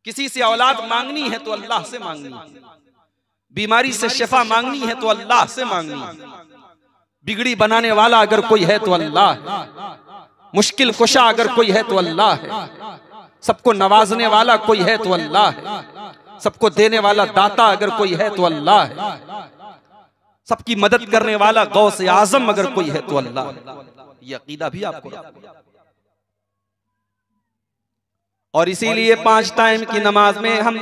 किसी से औलाद मांगनी है तो अल्लाह से मांगनी है, बीमारी से शिफा मांगनी है तो अल्लाह से मांगनी है, बिगड़ी बनाने वाला अगर कोई है तो अल्लाह है, मुश्किल कुशा अगर कोई है तो अल्लाह है, सबको नवाजने वाला कोई है तो अल्लाह है, सबको देने वाला दाता अगर कोई है तो अल्लाह है, सबकी मदद करने वाला गौस आजम अगर कोई है तो अल्लाह है। ये अकीदा भी आपको, और इसीलिए 5 टाइम की नमाज में हम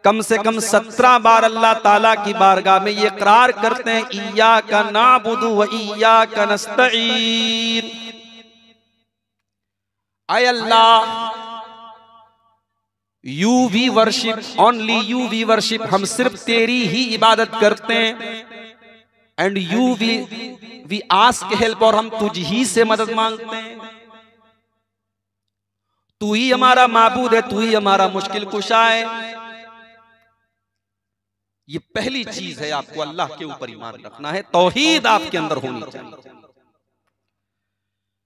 कम से कम 17 बार अल्लाह ताला की बारगाह में ये इकरार करते हैं, इय्याका नाबुदु व इय्याका नस्तईन। आय Allah, you we worship, only you we worship, हम सिर्फ तेरी ही इबादत करते हैं। And you we ask help, और हम तुझ ही से मदद मांगते हैं। तू ही हमारा माबूद है, तू ही हमारा मुश्किल कुशा है। ये पहली चीज है, आपको अल्लाह के ऊपर ईमान रखना है, तौहीद आपके अंदर होनी चाहिए,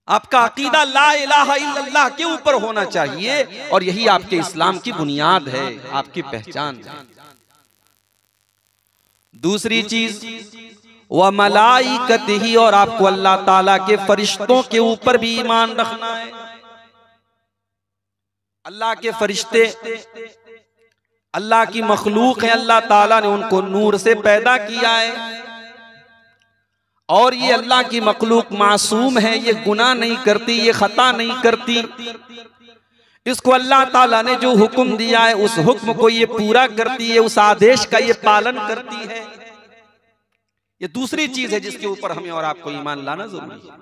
आपका अकीदा ला इलाहा इल्लल्लाह के ऊपर होना चाहिए, और यही आपके इस्लाम की बुनियाद है, आपकी पहचान है। दूसरी चीज व मलाइकतिही, और आपको अल्लाह ताला के फरिश्तों के ऊपर भी ईमान रखना है। अल्लाह के फरिश्ते अल्लाह की मखलूक है, अल्लाह ताला ने उनको नूर से पैदा किया है, और ये अल्लाह की मखलूक मासूम है, ये गुनाह नहीं करती, ये खता नहीं करती। इसको अल्लाह ताला ने जो हुक्म दिया है उस हुक्म को ये पूरा करती है, उस आदेश का ये पालन करती है। ये दूसरी चीज है जिसके ऊपर हमें और आपको ईमान लाना जरूरी है।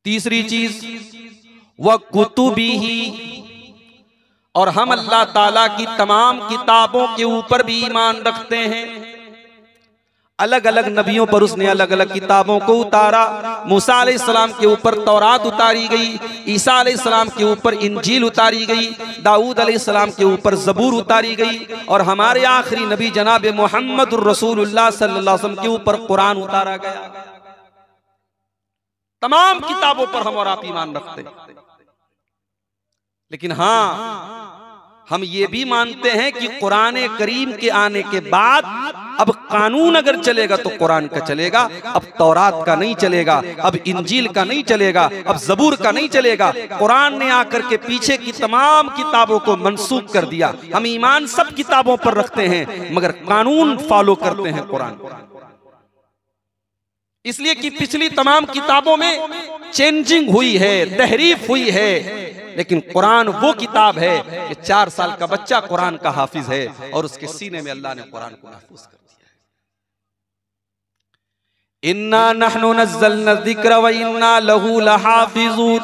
तीसरी चीज व कुतुबिही, और हम अल्लाह ताला की तमाम किताबों के ऊपर भी ईमान रखते हैं। अलग अलग नबियों पर उसने अलग अलग किताबों को उतारा। मूसा अलैहिस्सलाम के ऊपर तौरात उतारी गई, ईसा अलैहिस्सलाम के ऊपर इंजील उतारी गई, दाऊद अलैहिस्सलाम के ऊपर ज़बूर उतारी गई, और हमारे आखिरी नबी जनाब मुहम्मदुर रसूलुल्लाह सल्लल्लाहु अलैहि वसल्लम के ऊपर कुरान उतारा गया। तमाम किताबों पर हम और आप ईमान रखते हैं। लेकिन हाँ, हम ये भी मानते हैं कि कुरान करीम के आने के बाद अब कानून अगर चलेगा तो कुरान का चलेगा, अब तौरात का नहीं चलेगा, अब इंजील का नहीं चलेगा, अब ज़बूर का नहीं चलेगा। कुरान ने आकर के पीछे की तमाम किताबों को मनसूख कर दिया। हम ईमान सब किताबों पर रखते हैं, मगर कानून फॉलो करते हैं कुरान। इसलिए कि पिछली तमाम किताबों में चेंजिंग हुई है, तहरीफ हुई है, लेकिन कुरान वो किताब है कि 4 साल का बच्चा कुरान का हाफिज है, और उसके सीने में अल्लाह ने कुरान को महफूज कर दिया है। इन्ना नहनु नज़्ज़लना ज़िक्र व इन्ना लहू लहाफ़िज़ून।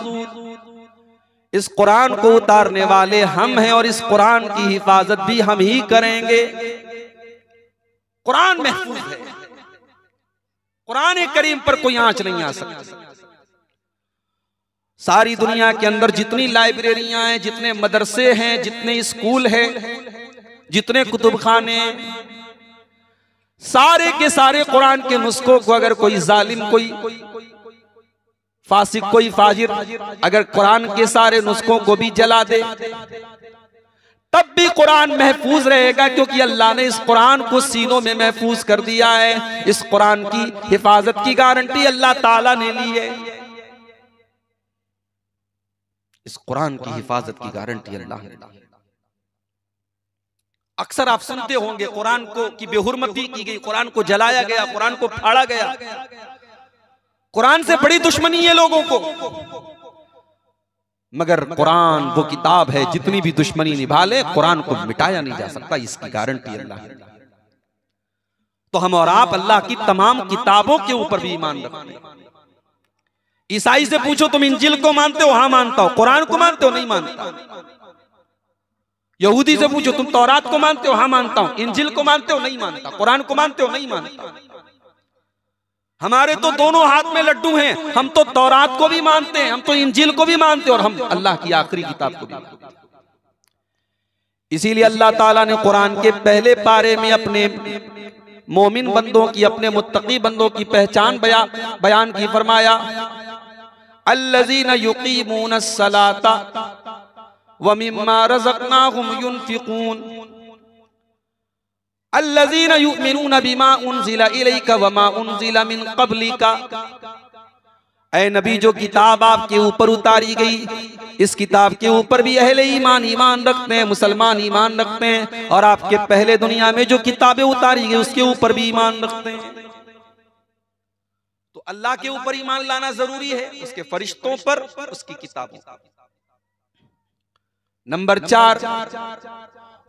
इस कुरान को उतारने वाले हम हैं, और इस कुरान की हिफाजत भी हम ही करेंगे। कुरान महफूज है, कुरान करीम पर कोई आंच नहीं आ सकती। सारी दुनिया के अंदर जितनी लाइब्रेरियां हैं, जितने मदरसे हैं, जितने स्कूल हैं, जितने कुतुब खाने, सारे के सारे कुरान के नुस्खों को अगर कोई जालिम, कोई फासिक, कोई फाजिर अगर कुरान के सारे नुस्खों को भी जला दे तब भी कुरान महफूज रहेगा, क्योंकि अल्लाह ने इस कुरान को सीनों में महफूज कर दिया है। इस कुरान की हिफाजत की गारंटी अल्लाह ताला ने ली है। इस कुरान की हिफाजत की गारंटी अल्लाह ने दी। अक्सर आप सुनते होंगे कुरान को की बेहुरमती की गई, कुरान को जलाया गया, कुरान को फाड़ा गया। कुरान से बड़ी दुश्मनी है लोगों को, मगर कुरान वो किताब है जितनी भी दुश्मनी निभा ले कुरान को मिटाया नहीं जा सकता, इसकी गारंटी अल्लाह ने दी। तो हम और आप अल्लाह की तमाम किताबों के ऊपर भी ईमान रखते हैं। ईसाई से पूछो तुम इंजील को मानते हो? हाँ मानता हूं। कुरान को मानते हो? नहीं मानता। यहूदी से पूछो तुम तौरात को मानते हो? हाँ मानता हूं। इंजील को मानते हो? नहीं मानता। कुरान को मानते हो? नहीं मानता। हमारे तो दोनों हाथ में लड्डू हैं, हम तो तौरात को भी मानते हैं, हम तो इंजील को भी मानते हैं, और हम अल्लाह की आखिरी किताब को भी मानते हैं। इसीलिए अल्लाह ताला ने कुरान के पहले पारे में अपने मोमिन बंदों की, अपने मुत्तकी बंदों की पहचान बयान की, फरमाया अल्लज़ीना युक़ीमूनस्सलाता व मिम्मा रज़क़नाहुम युनफ़िक़ून अल्लज़ीना युमिनूना बिमा उन्ज़िला इलैका व मा उन्ज़िला मिन क़ब्लिका। ऐ नबी, जो किताब आपके ऊपर उतारी गई, इस किताब के ऊपर भी अहले ईमान ईमान रखते हैं, मुसलमान ईमान रखते हैं, और आपके पहले दुनिया में जो किताबें उतारी गई उसके ऊपर भी ईमान रखते हैं। तो अल्लाह के ऊपर ईमान लाना जरूरी है, उसके फरिश्तों पर, उसकी किताबों पर। नंबर 4,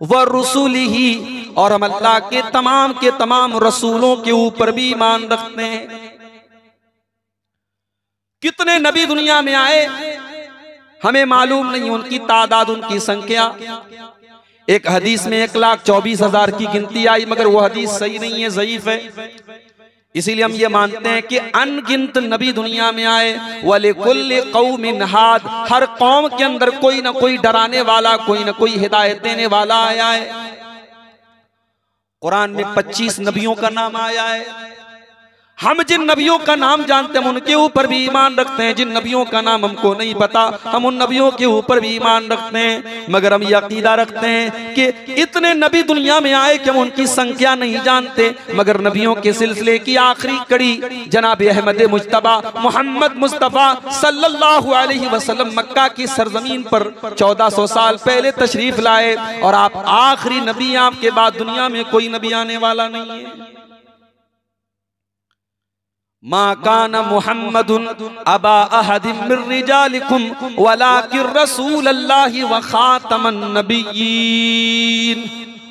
व रुसूलिही, और हम अल्लाह के तमाम रसूलों के ऊपर भी ईमान रखते हैं। कितने नबी दुनिया में आए हमें मालूम नहीं, उनकी तादाद, उनकी संख्या। एक हदीस में 1,24,000 की गिनती आई, मगर वो हदीस सही नहीं है, ज़ईफ है। इसीलिए हम ये मानते हैं कि अनगिनत नबी दुनिया में आए। वलिकुल्लि कौमिन हाद, हर कौम के अंदर कोई ना कोई डराने वाला, कोई ना कोई हिदायत देने वाला आया है। कुरान में 25 नबियों का नाम आया है। हम जिन नबियों का नाम जानते हैं उनके ऊपर भी ईमान रखते हैं, जिन नबियों का नाम हमको नहीं पता हम उन नबियों के ऊपर भी ईमान रखते हैं। मगर हम ये अकीदा रखते हैं कि इतने नबी दुनिया में आए कि हम उनकी संख्या नहीं जानते, मगर नबियों के सिलसिले की आखिरी कड़ी जनाब अहमद मुज्तबा मोहम्मद मुस्तफ़ा सल्लल्लाहु अलैहि वसल्लम मक्का की सरजमीन पर 1400 साल पहले तशरीफ लाए, और आप आखिरी नबी, आपके बाद दुनिया में कोई नबी आने वाला नहीं है। मा काना मुहम्मदुन अबा अहदिम मिर रिजालिकुम वलाकिन रसूलल्लाहि व खातमन नबिय्यीन।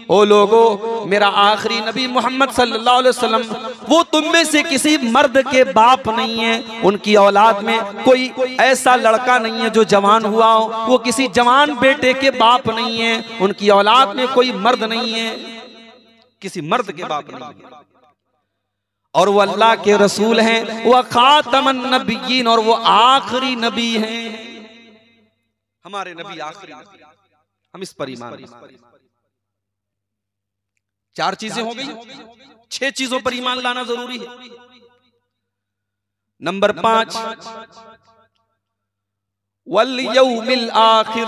ओ लोगो, मेरा आखिरी नबी मोहम्मद सल्लल्लाहु अलैहि वसल्लम वो तुम में से किसी मर्द के बाप नहीं है, उनकी औलाद में कोई ऐसा लड़का नहीं है जो जवान हुआ हो, वो किसी जवान बेटे के बाप नहीं है, उनकी औलाद में कोई मर्द नहीं है, किसी मर्द के बाप नहीं है, और वो अल्लाह के रसूल हैं, वह खातमन नबिय्यीन, और वो आखिरी नबी हैं। हमारे नबी आखिरी नबी, हम इस पर ईमान रखते हैं। 4 चीजें हो गई, 6 चीजों पर ईमान लाना जरूरी है। नंबर 5, वल यौमिल आखिर,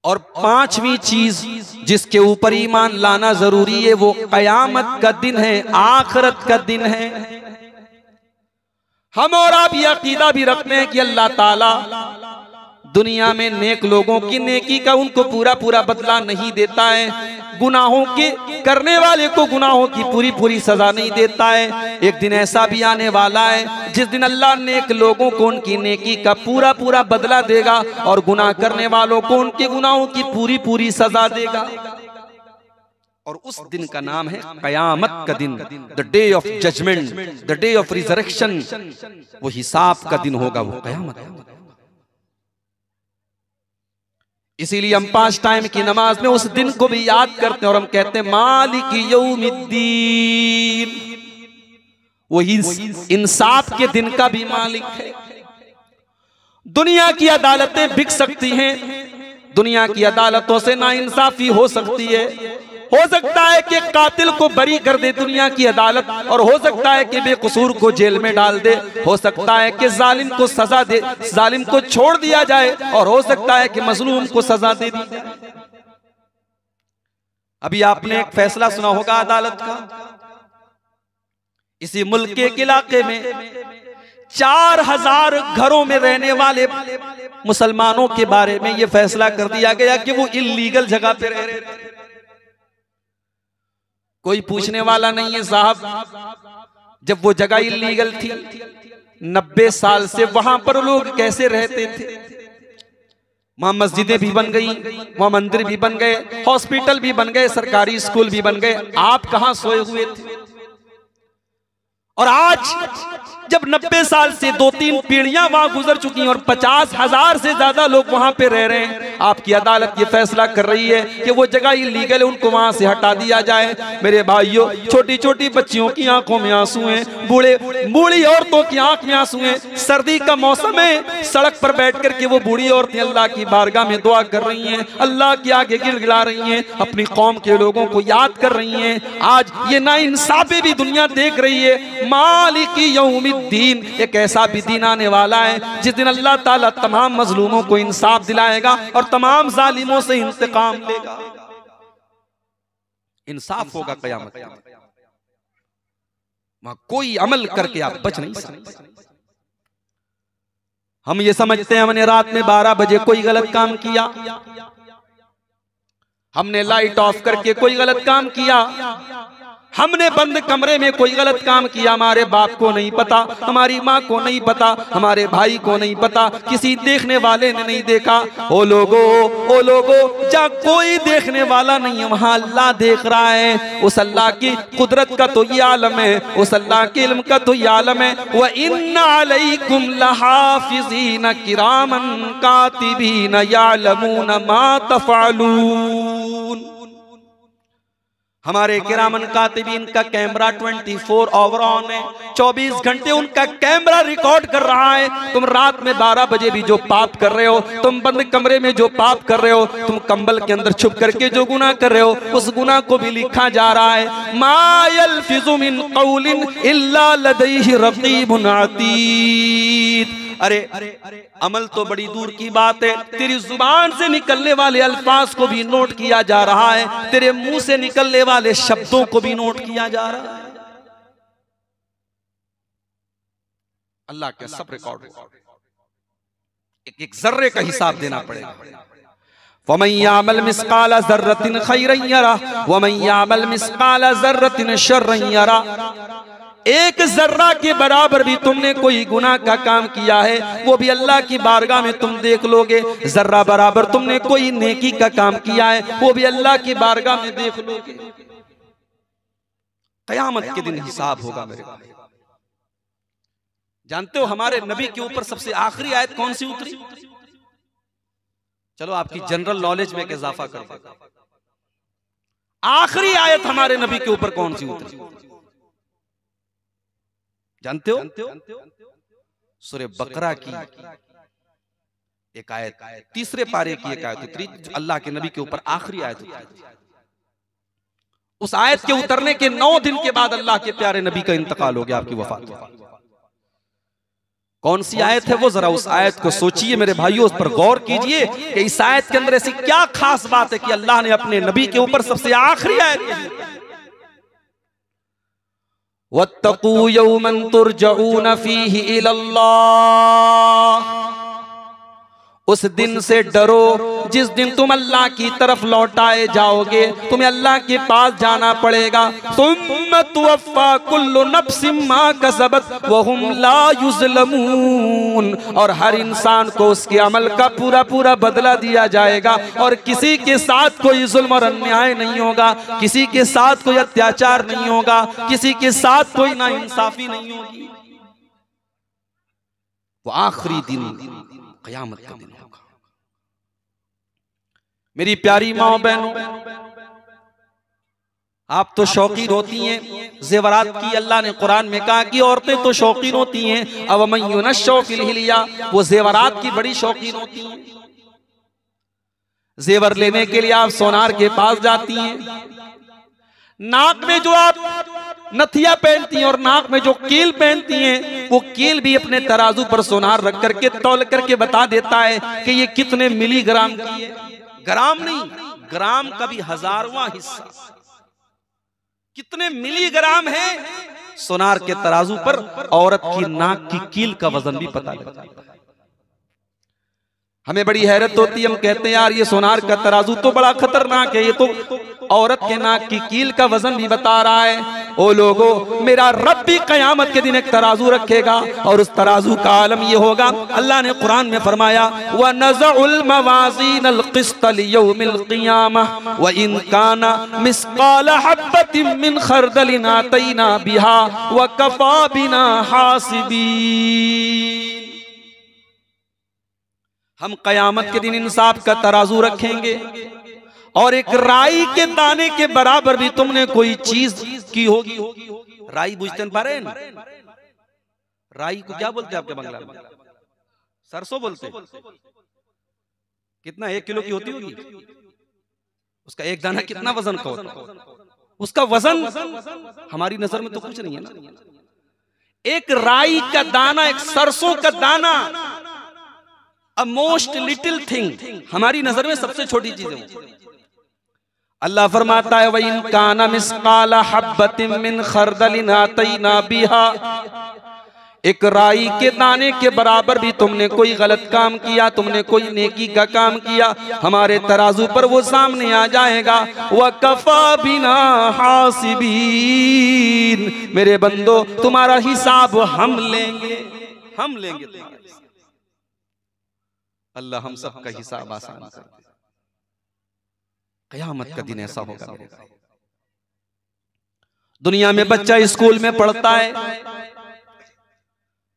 और 5वीं चीज जिसके ऊपर ईमान लाना जरूरी है वो कयामत का दिन है, आखिरत का दिन है। हम और आप ये अकीदा भी रखते हैं कि अल्लाह ताला दुनिया में नेक लोगों की नेकी का उनको पूरा पूरा बदला नहीं देता है, गुनाहों के करने वाले को गुनाहों की पूरी पूरी सजा नहीं देता है। एक दिन ऐसा भी आने वाला है जिस दिन अल्लाह नेक लोगों को उनकी नेकी का पूरा पूरा बदला देगा, और गुनाह करने वालों को उनके गुनाहों की पूरी पूरी सजा देगा। और उस दिन का नाम है कयामत का दिन, the day of judgement, the day of resurrection. वो हिसाब का दिन होगा, वो कयामत। इसीलिए हम 5 टाइम की नमाज में उस दिन को भी याद करते हैं, और हम कहते हैं मालिक यौमिद्दीन, वही इंसाफ के दिन का भी मालिक है। दुनिया की अदालतें बिक सकती हैं, दुनिया की अदालतों से नाइंसाफी हो सकती है। हो सकता है कि कातिल को बरी कर दे दुनिया की अदालत, और हो सकता है कि बेकसूर को जेल में डाल दे, हो सकता है कि जालिम को सजा दे, जालिम को छोड़ दिया जाए, और हो सकता है कि मजलूम को सजा दे दी जाए। अभी आपने एक फैसला सुना होगा अदालत का, इसी मुल्क के एक इलाके में 4000 घरों में रहने वाले मुसलमानों के बारे में यह फैसला कर दिया गया कि वो इल्लीगल जगह पे रह रहे थे। कोई पूछने वाला नहीं है साहब, जब वो जगह इल्लीगल थी 90 साल से वहां पर लोग कैसे रहते थे? वहां मस्जिदें भी बन गई, वहां मंदिर भी बन गए, हॉस्पिटल भी बन गए, सरकारी स्कूल भी बन गए, आप कहां सोए हुए थे? और आज जब 90 साल से 2-3 पीढ़ियां वहां गुजर चुकी हैं और 50,000 से ज्यादा लोग वहां पे रह रहे हैं, आपकी अदालत ये फैसला कर रही है कि वो जगह इलीगल है, उनको वहां से हटा दिया जाए। मेरे भाइयों, छोटी छोटी बच्चियों की आंखों में आंसू हैं, बूढ़ी औरतों की आंख में आंसू हैं। सर्दी का मौसम है, सड़क पर बैठ करके वो बूढ़ी औरतें अल्लाह की बारगाह में दुआ कर रही हैं, अल्लाह के आगे गिड़गिड़ा रही हैं, अपनी कौम के लोगों को याद कर रही हैं। आज ये नाइंसाफी भी दुनिया देख रही है, मालिकी यौमिद्दीन, एक ऐसा भी दिन आने वाला है जिस दिन अल्लाह ताला तमाम मजलूमों को इंसाफ दिलाएगा और तमाम जालिमों से इंतकाम लेगा। इंसाफ होगा क़यामत। वहां कोई अमल करके आप बच नहीं सकते। हम ये समझते हैं हमने रात में 12 बजे कोई गलत काम किया, हमने लाइट ऑफ करके कोई गलत काम किया, हमने बंद कमरे में कोई गलत काम किया, हमारे बाप को नहीं पता, हमारी माँ को नहीं पता, हमारे भाई को नहीं पता, किसी देखने वाले ने नहीं देखा। ओ लोगो जहाँ कोई देखने वाला नहीं है वहां अल्लाह देख रहा है। उस अल्लाह की कुदरत का तो ये आलम है, उस अल्लाह के इल्म का तो ये आलम है। व इन्ना अलैकुम लहाफिज़ीन किरामन कातिबीन यअलमून मा तफ़अलून। हमारे किरामन कातिबीन का कैमरा 24 आवर ऑन है, 24 घंटे उनका कैमरा रिकॉर्ड कर रहा है। तुम रात में 12 बजे भी जो पाप कर रहे हो, तुम बंद कमरे में जो पाप कर रहे हो, तुम कंबल के अंदर छुप करके जो गुनाह कर रहे हो, उस गुनाह को भी लिखा जा रहा है। मा यल्फिज़ु मिन क़ौलिन इल्ला लदैहि रक़ीबुन अतीद। अरे अमल तो बड़ी दूर की बात है, तेरी जुबान से निकलने वाले अल्फाज को भी नोट किया जा रहा है, तेरे मुंह से निकलने वाले शब्दों को भी नोट किया जा रहा है। अल्लाह के सब रिकॉर्ड, एक एक जर्रे का हिसाब देना पड़ेगा। वमन यामल मिस्काल ज़र्रतिन खैरन यरा वमन यामल मिस्काल ज़र्रतिन शर्रन यरा। एक जर्रा के बराबर भी तुमने कोई गुनाह का काम किया है, वो भी अल्लाह की बारगाह में तुम देख लोगे। जर्रा बराबर तुमने कोई नेकी का काम किया है, वो भी अल्लाह की बारगाह में देख लोगे। क़यामत के दिन हिसाब होगा मेरे भाई। जानते हो हमारे नबी के ऊपर सबसे आखिरी आयत कौन सी उतरी? चलो आपकी जनरल नॉलेज में इजाफा कर दो। आखिरी आयत हमारे नबी के ऊपर कौन सी उतरी जानते हो? सूरह बकरा की एक आयत, तीसरे पारे की एक आयत उतरी, अल्लाह के नबी के ऊपर आखिरी आयत उतरी। उस आयत के उतरने के 9 दिन के बाद अल्लाह के प्यारे नबी का इंतकाल हो गया, आपकी वफात हो गई। कौन सी आयत है वो? जरा उस आयत को सोचिए मेरे भाइयों, उस पर गौर कीजिए कि इस आयत के अंदर ऐसी क्या खास बात है कि अल्लाह ने अपने नबी के ऊपर सबसे आखिरी आयत वत्तकू यौमन तुरजऊन फीही इलल्लाह, उस दिन से डरो जिस दिन तुम अल्लाह की तरफ लौटाए जाओगे, तुम्हें अल्लाह के पास जाना पड़ेगा। सुम्मा तुवफ़्फ़ा कुल्लु नफ्सिम मा कसबत व हुम ला युज़लमून, और हर इंसान को उसके अमल का पूरा पूरा बदला दिया जाएगा और किसी के साथ कोई जुल्म और अन्याय नहीं होगा, किसी के साथ कोई अत्याचार नहीं होगा, किसी के साथ कोई नाइंसाफी नहीं होगी। वो आखिरी दिन क़यामत का दिन होगा। मेरी प्यारी माँ बहनों, आप तो शौकीन होती हैं जेवरात की। अल्लाह ने कुरान में कहा कि औरतें तो शौकीन होती हैं, अवमन युनश्शउ फिल हिलिया, वो जेवरात की बड़ी शौकीन होती हैं। जेवर लेने के लिए आप सोनार के पास जाती हैं, नाक में जो आप नथिया पहनती हैं और नाक में जो कील पहनती हैं, वो कील भी अपने तराजू पर सोनार रख करके तौल करके बता देता है कि ये कितने मिलीग्राम की है। ग्राम नहीं, ग्राम का भी 1000वां हिस्सा, कितने मिलीग्राम है सोनार के तराजू पर। औरत की नाक की कील का वजन भी पता लगता है। हमें बड़ी हैरत होती है, हम कहते हैं यार ये सोनार का तराजू तो बड़ा खतरनाक है, ये तो औरत के नाक की कील का वजन भी बता रहा है। ओ लोगो, मेरा रब भी क़यामत के दिन एक तराजू रखेगा और उस तराजू का आलम ये होगा। अल्लाह ने कुरान में फरमाया व नज़उल मवाज़ीनल क़िस्त लियौमिल क़ियामह व इन काना मिस्क़ाल हब्बतिन मिन खरदलिन आतैना बिहा व कफ़ा बिना हासिबीन। हम क़यामत के दिन इंसाफ का तराजू रखेंगे और एक राई के दाने के बराबर भी तुमने कोई चीज की होगी। राई बुझते पारे ना? राई को क्या बोलते हैं आपके बंगला में? सरसों बोलते। कितना 1 किलो की होती होगी? उसका एक दाना कितना वजन का होता है? उसका वजन हमारी नजर में तो कुछ नहीं है ना। एक राई का दाना, एक सरसों का दाना, अ मोस्ट लिटिल थिंग, हमारी नजर में सबसे छोटी चीज है। अल्लाह फरमाता है वइन काना मिस्काला हब्बतिन मिन खरदलिन आतैना बिहा, एक राई के दाने के बराबर भी तुमने कोई गलत काम किया, तुमने कोई नेकी का काम किया, हमारे तराजू पर वो सामने आ जाएगा। व कफा बिना हासिबीन, मेरे बंदो तुम्हारा हिसाब हम लेंगे, हम लेंगे तुम्हारा हिसाब। अल्लाह हम सबका हिसाब आसान कर दे। क़यामत का दिन ऐसा होगा मेरे भाई। दुनिया में बच्चा स्कूल में पढ़ता है,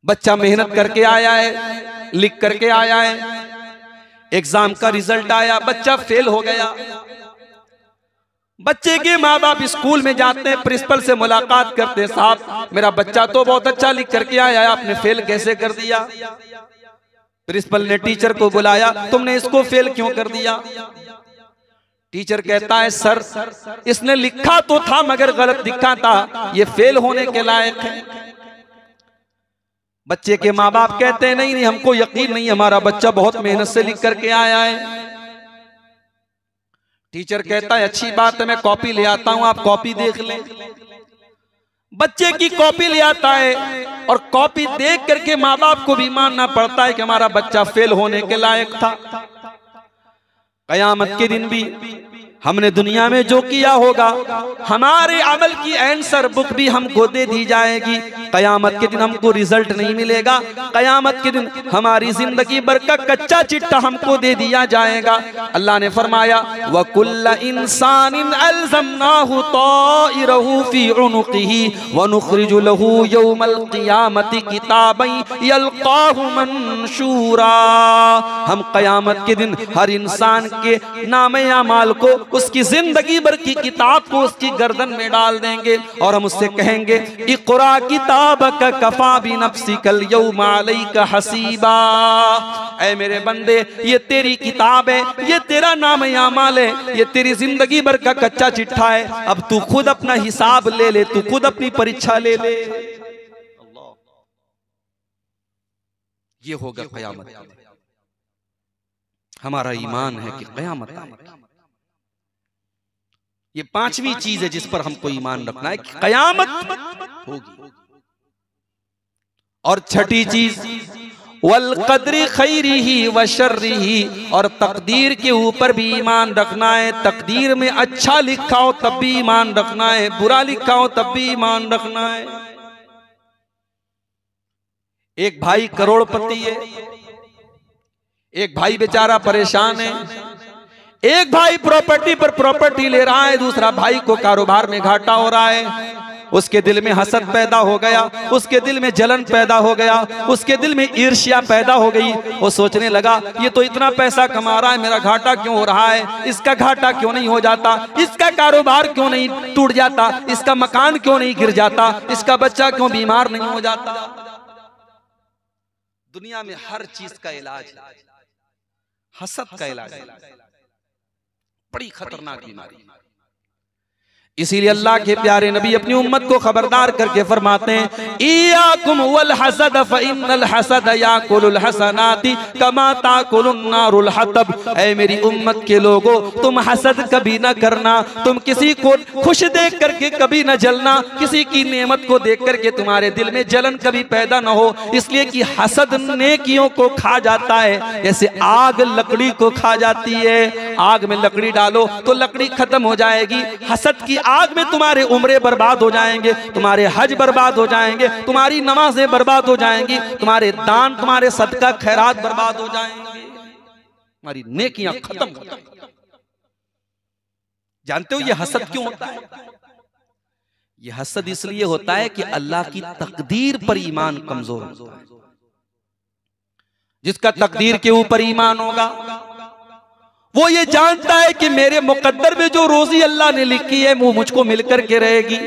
बच्चा मेहनत करके आया है, लिख करके आया है, एग्जाम का रिजल्ट आया, बच्चा फेल हो गया। बच्चे के माँ बाप स्कूल में जाते हैं, प्रिंसिपल से मुलाकात करते हैं, साहब मेरा बच्चा तो बहुत अच्छा लिख करके आया है, आपने फेल कैसे कर दिया? प्रिंसिपल ने टीचर को बुलाया, तुमने इसको फेल क्यों कर दिया? टीचर कहता है सर इसने लिखा तो था मगर गलत लिखा था, ये फेल होने के लायक है। बच्चे के माँ बाप कहते हैं नहीं नहीं हमको यकीन नहीं, हमारा बच्चा बहुत मेहनत से लिख करके आया है। टीचर कहता है अच्छी बात है, मैं कॉपी ले आता हूं, आप कॉपी देख लें। बच्चे की कॉपी ले आता है और कॉपी देख करके माँ बाप को भी मानना पड़ता है कि हमारा बच्चा फेल होने के लायक था। कयामत के दिन भी हमने दुनिया में जो किया होगा, हमारे अमल की आंसर बुक भी हमको दे दी जाएगी। कयामत के दिन हमको रिजल्ट नहीं मिलेगा, कयामत के दिन हमारी जिंदगी भर का कच्चा चिट्ठा हमको दे दिया जाएगा। अल्लाह ने फरमाया वकुल्ल इंसानिन अल्ज़मनाहु ताइरहु फी उनुक़िही व नुख़रिजु लहू यौमल क़ियामति किताबन यल्क़ाहु मंशूरा। हम कयामत के दिन हर इंसान के नामे अमाल को, उसकी जिंदगी भर की किताब को उसकी गर्दन में डाल देंगे और हम उससे कहेंगे इक़रा किताबक कफ़ा बिनफ़्सिकल यौमा अलैका हसीबा। ऐ मेरे बंदे ये तेरी किताब है, ये तेरा नाम अमाल है, ये तेरी जिंदगी भर का कच्चा चिट्ठा है, अब तू खुद अपना हिसाब ले ले, तू खुद अपनी परीक्षा ले ले। ये होगा क़यामत। हमारा ईमान है कि क़यामत आएगी। ये पांचवी चीज है जिस पर हमको ईमान रखना है कि कयामत होगी। और छठी चीज वल क़द्रि खैरिही व शर्रिही, और तकदीर के ऊपर भी ईमान रखना है। तकदीर में अच्छा लिखा हो तब भी ईमान रखना है, बुरा लिखा हो तब भी ईमान रखना है। एक भाई करोड़पति है, एक भाई बेचारा परेशान है। एक भाई प्रॉपर्टी पर प्रॉपर्टी ले रहा है, दूसरा भाई को कारोबार में घाटा हो रहा है। उसके दिल में हसद पैदा हो गया, उसके दिल में जलन पैदा हो गया, उसके दिल में ईर्ष्या पैदा हो गई। वो सोचने लगा ये तो इतना पैसा कमा रहा है, मेरा घाटा क्यों हो रहा है? इसका घाटा क्यों नहीं हो जाता? इसका कारोबार क्यों नहीं टूट जाता? इसका मकान क्यों नहीं गिर जाता? इसका बच्चा क्यों बीमार नहीं हो जाता? दुनिया में हर चीज का इलाज है, हसद का इलाज है, बड़ी खतरनाक बीमारी। इसीलिए अल्लाह के प्यारे नबी अपनी उम्मत को खबरदार करके फरमाते हैं इय्याकुम वल हसद फइन्नल हसद याकुलुल हसनाति कमा ताकुलुन नारुल हतब। ऐ मेरी उम्मत के लोगों, तुम हसद कभी न करना, तुम किसी को खुश देख करके कभी न जलना, किसी की नेमत को देख करके तुम्हारे दिल में जलन कभी पैदा न हो, इसलिए कि हसद नेकियों को खा जाता है जैसे आग लकड़ी को खा जाती है। आग में लकड़ी डालो तो लकड़ी खत्म हो जाएगी, हसद की आग में तुम्हारे उम्रे बर्बाद हो जाएंगे, तुम्हारे हज बर्बाद हो जाएंगे, तुम्हारी नमाजें बर्बाद हो जाएंगी, तुम्हारे दान, तुम्हारे सदका खैरात बर्बाद हो जाएंगे, तुम्हारी नेकियां खत्म हो जाएंगी। जानते हो ये हसद क्यों होता है? ये हसद इसलिए होता है कि अल्लाह की तकदीर पर ईमान कमजोर होता है। जिसका तकदीर के ऊपर ईमान होगा वो ये जानता है कि मेरे मुकद्दर में जो रोजी अल्लाह ने लिखी है वो मुझको मिलकर के रहेगी।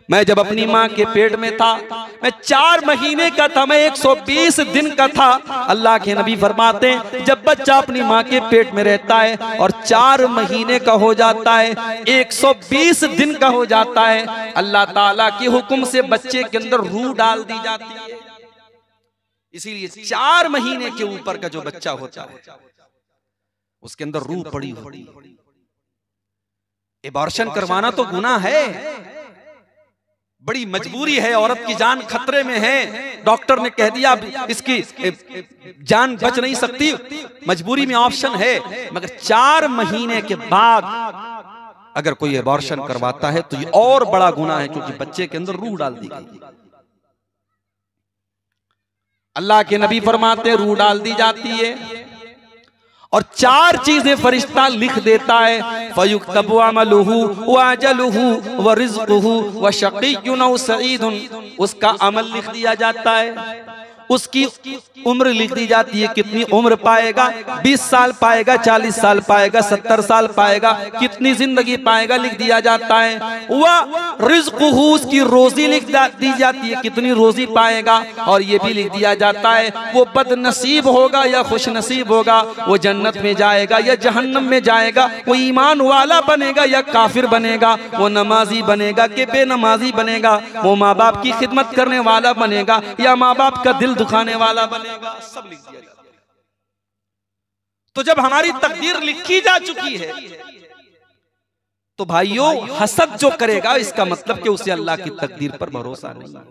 मैं जब अपनी माँ के पेट में था, मैं 4 महीने का था, मैं 120 दिन का था। अल्लाह के नबी फरमाते हैं जब बच्चा अपनी माँ के पेट में रहता है और 4 महीने का हो जाता है, 120 दिन का हो जाता है, अल्लाह ताला के हुक्म से बच्चे के अंदर रूह डाल दी जाती है। इसीलिए 4 महीने के ऊपर का जो बच्चा होता है उसके अंदर रूह पड़ी होती है। एबॉर्शन करवाना तो गुनाह है, बड़ी मजबूरी है, औरत की जान खतरे में है, डॉक्टर ने कह दिया इसकी जान बच नहीं सकती, मजबूरी में ऑप्शन है। मगर 4 महीने के बाद अगर कोई एबॉर्शन करवाता है तो ये और बड़ा गुनाह है, क्योंकि बच्चे के अंदर रूह डाल दी गई। अल्लाह के नबी फरमाते हैं रूह डाल दी जाती है और 4 चीजें फरिश्ता लिख देता है, फयुक्तबु अमलुहु व अजलुहु व रिज़्क़ुहु व शक़िय्युन औ सईदुन। उसका अमल लिख दिया जाता है, उसकी उम्र लिख दी जाती है, कितनी उम्र पाएगा, 20 साल पाएगा, 40 साल पाएगा, 70 साल पाएगा, कितनी जिंदगी पाएगा लिख दिया जाता है। वह रिज़्क़ुहु, उसकी रोजी लिख दी जाती है, कितनी रोजी पाएगा, और ये भी लिख दिया जाता है वो बदनसीब होगा या खुश नसीब होगा, वो जन्नत में जाएगा या जहन्नम में जाएगा, वो ईमान वाला बनेगा या काफिर बनेगा, वो नमाजी बनेगा कि बेनमाजी बनेगा, वो माँ बाप की खिदमत करने वाला बनेगा या माँ बाप का दिल दुखाने वाला बनेगा, सब लिख दिया जाता है। तो जब हमारी तकदीर लिखी जा चुकी है तो भाइयों हसद जो करेगा इसका मतलब कि उसे अल्लाह की तकदीर पर भरोसा नहीं है।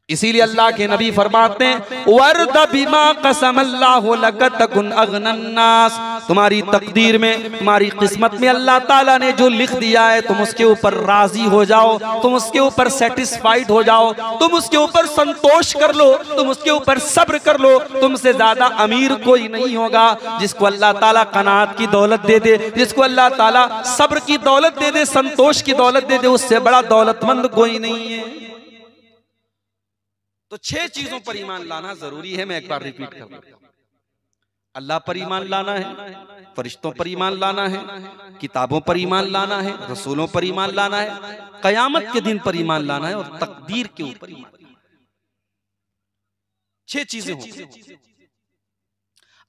इसीलिए अल्लाह के नबी फरमाते हैं वर्द बिमा कसमल्लाहु लक तकुन अगनन नास। तुम्हारी तकदीर में, तुम्हारी किस्मत में अल्लाह ताला ने जो लिख दिया है तुम उसके ऊपर राजी हो जाओ, तुम उसके ऊपर सेटिस्फाइड हो जाओ, तुम उसके ऊपर संतोष कर लो, तुम उसके ऊपर सब्र कर लो। तुमसे ज्यादा अमीर कोई नहीं होगा। जिसको अल्लाह ताला कनात की दौलत दे दे, जिसको अल्लाह ताला सब्र की दौलत दे दे, संतोष की दौलत दे दे, उससे बड़ा दौलतमंद कोई नहीं है। तो 6 चीजों पर ईमान लाना जरूरी है। मैं एक बार रिपीट कर दूं, अल्लाह पर ईमान लाना है, फरिश्तों पर ईमान लाना है, किताबों पर ईमान लाना है, रसूलों पर ईमान लाना है, कयामत के दिन पर ईमान लाना है और तकदीर के ऊपर ईमान लाना है। 6 चीजें होंगी।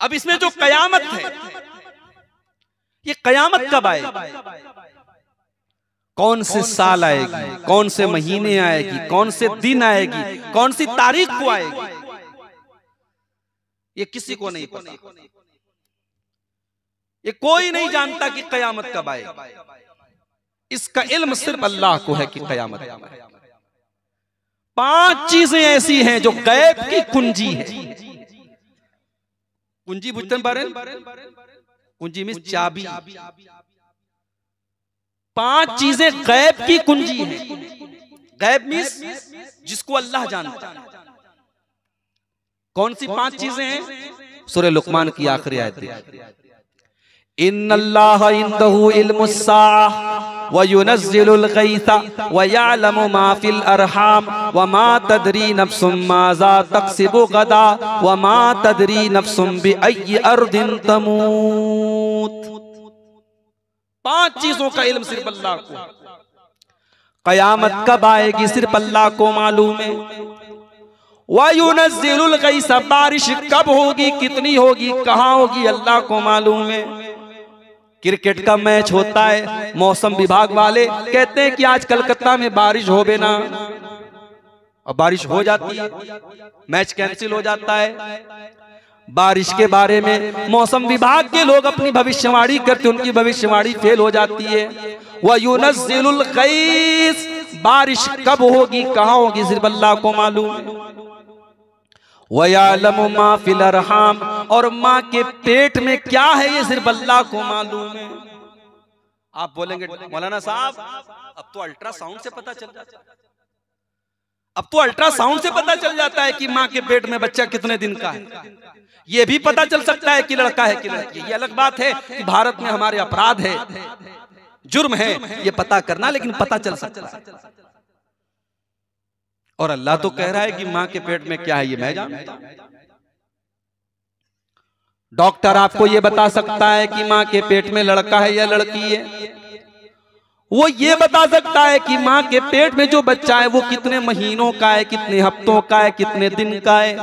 अब इसमें जो कयामत है, ये कयामत कब आएगी, कौन से साल आएगी, कौन से महीने आएगी, कौन से दिन आएगी, कौन सी तारीख को आएगी, ये किसी को नहीं पता। ये कोई नहीं जानता कि कयामत कब आएगी। इसका इल्म सिर्फ अल्लाह को है कि कयामत कब आएगी। 5 चीजें ऐसी हैं जो गैब की कुंजी है। कुंजी बुझते बारे, कुंजी में चाबी। 5 चीजें गैब की कुंजी है। गैब मींस जिसको अल्लाह जानता है। कौन सी 5 चीजें हैं? सूरह लुकमान की आखिरी आयत है, इन्नल्लाह इंदहु इल्मुस्साअह व युनज़्ज़िलुल गैसा व यअलमु मा फिल अरहाम व मा तदरी नफ्सुम माज़ा तक्सिबु गदा व मा तदरी नफ्सुम बिअय्यि अर्दिन तमूत। 5 चीजों का इल्म सिर्फ अल्लाह को। कयामत कब आएगी सिर्फ अल्लाह को मालूम है। वयुनज़्ज़िलुल गैसा, बारिश कब होगी, कितनी होगी, कहाँ होगी, अल्लाह को मालूम है। क्रिकेट का मैच होता है, मौसम विभाग वाले कहते हैं कि आज कलकत्ता में बारिश हो बेना, और बारिश हो जाती है, मैच कैंसिल हो जाता है। बारिश के बारे में मौसम विभाग के लोग अपनी भविष्यवाणी करते, उनकी भविष्यवाणी फेल हो जाती है। वयुनज़्ज़िलुल गैस, बारिश कब होगी, कहाँ होगी, सिर्फ अल्लाह को मालूम है। वयअलमु मा फिल अरहाम, और माँ के पेट में क्या है ये सिर्फ अल्लाह को मालूम है। आप बोलेंगे मौलाना साहब अब तो अल्ट्रासाउंड से पता चल जाता है। अब तो अल्ट्रासाउंड से पता चल जाता है कि माँ के पेट में बच्चा कितने दिन का है। ये भी पता चल सकता है कि लड़का है कि लड़की। ये अलग बात है कि भारत में हमारे अपराध है, जुर्म है ये पता करना, लेकिन पता चल सकता है। और अल्लाह तो कह रहा है कि माँ के पेट में क्या है ये मैं जानता हूं। डॉक्टर आपको ये बता सकता है कि माँ के पेट में लड़का है या लड़की है। वो ये बता सकता है कि माँ के पेट में जो बच्चा है वो कितने महीनों का है, कितने हफ्तों का है, कितने दिन का है।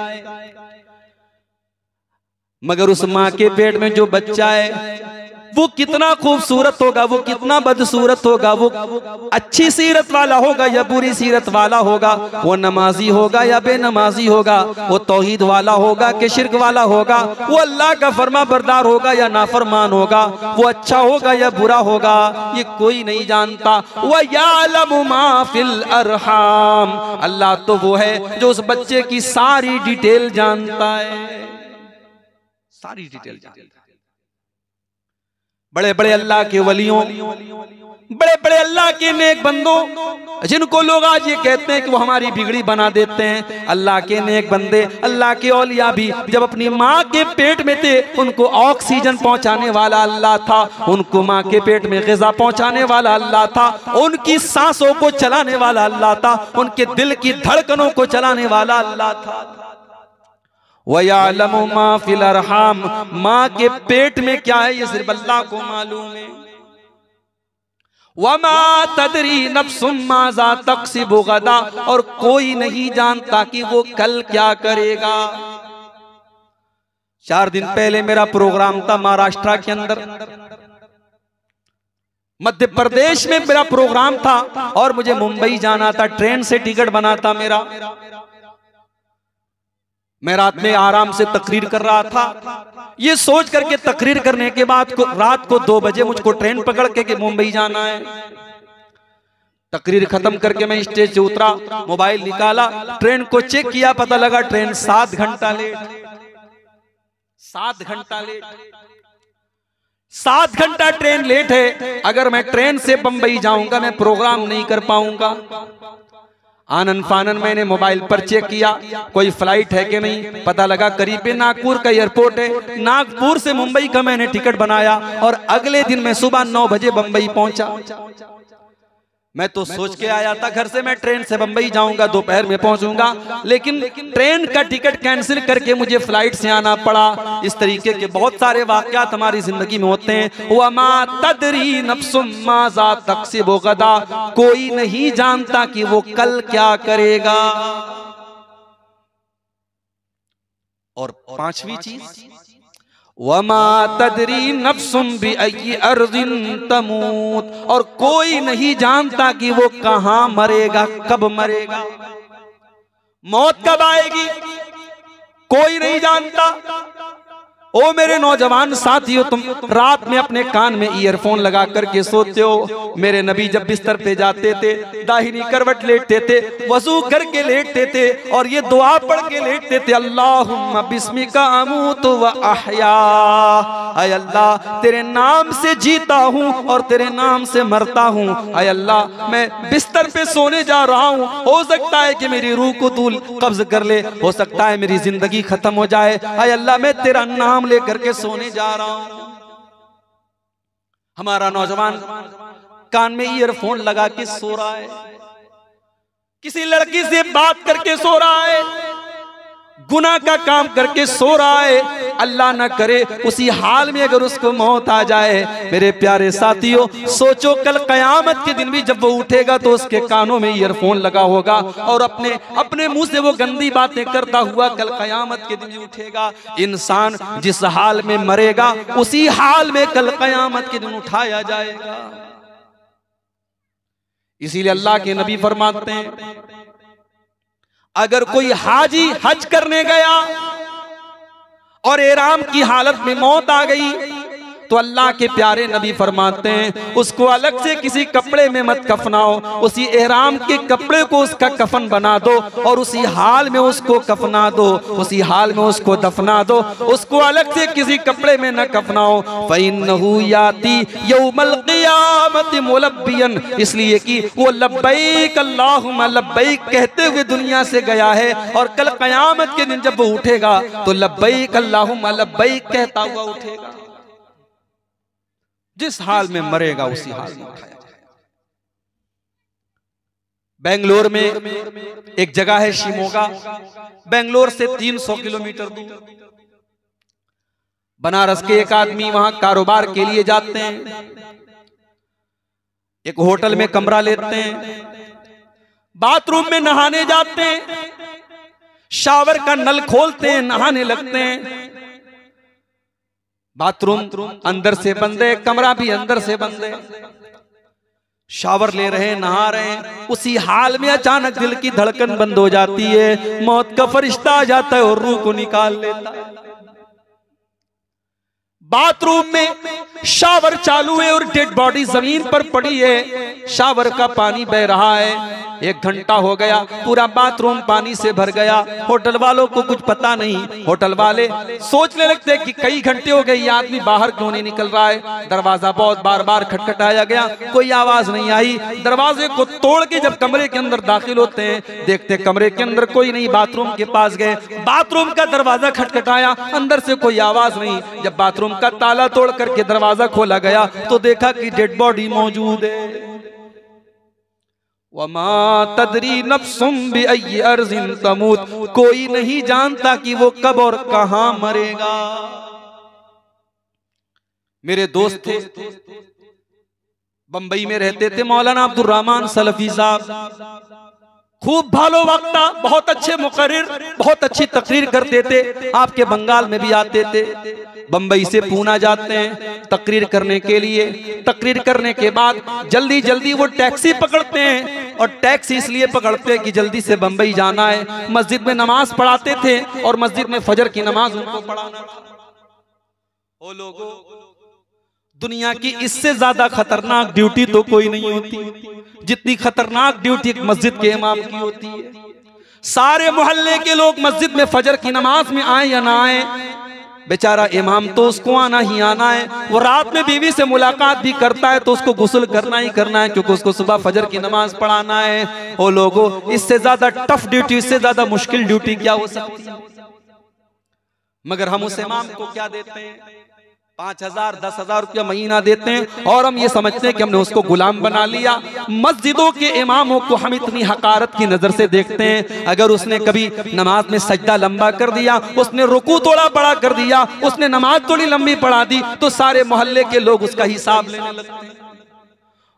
मगर उस माँ के पेट में जो बच्चा है वो कितना खूबसूरत होगा, वो कितना बदसूरत होगा, वो अच्छी सीरत वाला होगा या बुरी सीरत वाला होगा, वो नमाजी होगा या बेनमाजी होगा, वो तौहीद वाला होगा कि शिर्क वाला होगा, वो अल्लाह का फरमा बरदार होगा या नाफरमान होगा, वो अच्छा होगा या बुरा होगा, ये कोई नहीं जानता। व यालमु मा फिल अरहाम, अल्लाह तो वो है जो उस बच्चे की सारी डिटेल जानता है, सारी डिटेल जानता है। बड़े बड़े अल्लाह के वलियों, बड़े बड़े अल्लाह के नेक बंदों, जिनको लोग आज ये कहते हैं कि वो हमारी बिगड़ी बना देते हैं, अल्लाह के नेक बंदे, अल्लाह के औलिया भी जब अपनी माँ के पेट में थे उनको ऑक्सीजन पहुंचाने वाला अल्लाह था, उनको माँ के पेट में ग़िज़ा पहुंचाने वाला अल्लाह था, उनकी सांसों को चलाने वाला अल्लाह था, उनके दिल की धड़कनों को चलाने वाला अल्लाह था। वयालमु मा फिल अरहाम, माँ के पेट में क्या है ये सिर्फ अल्लाह को मालूम है। वमा तदरी नफ्सुम माज़ा तक्सिबु गदा, और कोई नहीं जानता कि वो कल क्या करेगा। 4 दिन पहले मेरा प्रोग्राम था महाराष्ट्र के अंदर, मध्य प्रदेश में मेरा प्रोग्राम था और मुझे मुंबई जाना था, ट्रेन से टिकट बना था मेरा। मैं रात में आराम से तकरीर कर रहा था, ये सोच करके तकरीर करने के बाद रात को 2 बजे मुझको ट्रेन पकड़ के मुंबई जाना है। तकरीर खत्म करके मैं स्टेज से उतरा, मोबाइल निकाला, ट्रेन को चेक किया, पता लगा ट्रेन 7 घंटा लेट, 7 घंटा लेट, 7 घंटा ट्रेन लेट है। अगर मैं ट्रेन से बंबई जाऊंगा मैं प्रोग्राम नहीं कर पाऊंगा। आनन फानन मैंने मोबाइल पर चेक किया कोई फ्लाइट है कि नहीं, पता लगा करीब नागपुर का एयरपोर्ट है, नागपुर से मुंबई का मैंने टिकट बनाया और अगले दिन मैं सुबह 9 बजे बंबई पहुंचा। मैं तो सोच के आया था घर से मैं ट्रेन से बंबई जाऊंगा, दोपहर में पहुंचूंगा, लेकिन ट्रेन का टिकट कैंसिल करके मुझे फ्लाइट से आना पड़ा। इस तरीके के बहुत सारे वाकयात हमारी जिंदगी में होते हैं। वमा तदरी नफ्सुम माज़ा तक्सिबु गदा, कोई नहीं जानता कि वो कल क्या करेगा। और 5वीं चीज, वमा तदरी नफ्सुम बिअय्यि अर्ज़िन तमूत, और कोई नहीं जानता कि वो कहां मरेगा, कब मरेगा, मौत कब आएगी, कोई नहीं जानता। ओ मेरे नौजवान साथियों, तुम रात में अपने कान में ईयरफोन लगा करके सोते हो। मेरे नबी जब बिस्तर पे जाते थे दाहिनी करवट लेटते थे, वजू करके लेटते थे और ये दुआ पढ़ के लेटते थे, अल्लाहुम्मा बिस्मिका अमूतु व अहया, आय अल्लाह तेरे नाम से जीता हूँ और तेरे नाम से मरता हूँ। आय अल्लाह मैं बिस्तर पे सोने जा रहा हूँ, हो सकता है कि मेरी रूह को तू कब्ज कर ले, हो सकता है मेरी जिंदगी खत्म हो जाए। आय अल्लाह मैं तेरा नाम लेकर के सोने जा रहा हूं। हमारा नौजवान कान में ईयरफोन लगा के सो रहा है, किसी लड़की से बात करके सो रहा है, गुनाह का काम करके सो रहा है। अल्लाह न करे उसी हाल में अगर उसको मौत आ जाए, मेरे प्यारे साथियों सोचो कल कयामत के दिन भी जब वो उठेगा तो उसके कानों में ईयरफोन लगा होगा और अपने मुंह से वो गंदी बातें करता हुआ कल कयामत के दिन भी उठेगा। इंसान जिस हाल में मरेगा उसी हाल में कल कयामत के दिन उठाया जाएगा। इसीलिए अल्लाह के नबी फरमाते हैं, अगर कोई हाजी हज करने गया और एहराम की हालत में मौत आ गई तो अल्लाह के प्यारे नबी फरमाते हैं उसको अलग से किसी कपड़े में मत कफनाओ, उसी एहराम के कपड़े को उसका कफन बना दो और उसी हाल में उसको कफना दो, उसी हाल में उसको दफना दो, उसको अलग से किसी कपड़े में न कफनाओ। फ़इन्नहु याती यौमल क़ियामति मुलब्बियन, इसलिए कि वो लब्बैक अल्लाहुम्मा लब्बैक कहते हुए दुनिया से गया है और कल क़यामत के दिन जब वो उठेगा तो लब्बैक अल्लाहुम्मा लब्बैक कहता हुआ उठेगा। जिस हाल में मरेगा उसी हाल में उठाया जाएगा। बेंगलोर में एक जगह है शिमोगा, बेंगलोर से 300 किलोमीटर दूर। बनारस के एक आदमी वहां कारोबार के लिए जाते हैं। एक होटल में कमरा लेते हैं, बाथरूम में नहाने जाते हैं, शावर का नल खोलते हैं, नहाने लगते हैं। बाथरूम अंदर से बंद है, कमरा भी अंदर से बंद है। शावर ले रहे हैं, नहा रहे हैं, उसी हाल में अचानक दिल की धड़कन बंद हो जाती है। मौत का फरिश्ता आ जाता है और रूह को निकाल लेता है। बाथरूम में शावर चालू है और डेड बॉडी जमीन पर पड़ी है, शावर का पानी बह रहा है। 1 घंटा हो गया, पूरा बाथरूम पानी से भर गया। होटल वालों को कुछ पता नहीं। होटल वाले सोचने लगते कि कई घंटे हो गए, ये आदमी बाहर क्यों नहीं निकल रहा है। दरवाजा बहुत बार बार खटखटाया गया, कोई आवाज नहीं आई। दरवाजे को तोड़ के जब कमरे के अंदर दाखिल होते हैं, देखते कमरे के अंदर कोई नहीं। बाथरूम के पास गए, बाथरूम का दरवाजा खटखटाया, अंदर से कोई आवाज नहीं। जब बाथरूम का ताला तोड़ करके दरवाजा खोला गया तो देखा कि डेड बॉडी मौजूद है। वमा तदरी नफ्सुम बिअय्यि अर्ज़िन तमूत, कोई नहीं जानता कि वो कब और कहां मरेगा। मेरे दोस्त थे, बंबई में रहते थे, मौलाना अब्दुल रहमान सलफी साहब, खूब भालो वक्ता, बहुत अच्छे मुकर्रिर, बहुत अच्छी तकरीर करते थे। आपके बंगाल में भी आते थे। बंबई से पूना जाते हैं तकरीर करने के लिए। तकरीर करने के बाद जल्दी जल्दी वो टैक्सी पकड़ते हैं, और टैक्सी इसलिए पकड़ते हैं कि जल्दी से बंबई जाना है। मस्जिद में नमाज पढ़ाते थे और मस्जिद में फजर की नमाज उनको पढ़ाना था। ओ लोगों, दुनिया की इससे ज्यादा खतरनाक ड्यूटी तो कोई नहीं होती जितनी खतरनाक ड्यूटी एक मस्जिद के इमाम की होती है। सारे मोहल्ले के लोग मस्जिद में फजर की नमाज में आए या ना आए, बेचारा इमाम तो उसको आना ही आना है। वो रात में बीवी से मुलाकात भी करता है तो उसको गुस्ल करना ही करना है, क्योंकि उसको सुबह फजर की नमाज पढ़ाना है। ओ लोगों, इससे ज्यादा टफ ड्यूटी, इससे ज्यादा मुश्किल ड्यूटी क्या हो सकती है। मगर हम उस इमाम को क्या देते हैं, 5,000 10,000 रुपया महीना देते हैं, और हम ये समझते हैं कि हमने उसको गुलाम बना लिया। मस्जिदों के इमामों को हम इतनी हकारत की नजर से देखते हैं। अगर उसने कभी नमाज में सजदा लंबा कर दिया, उसने रुकू थोड़ा बड़ा कर दिया, उसने नमाज थोड़ी लंबी पढ़ा दी, तो सारे मोहल्ले के लोग उसका हिसाब लेने लगते हैं।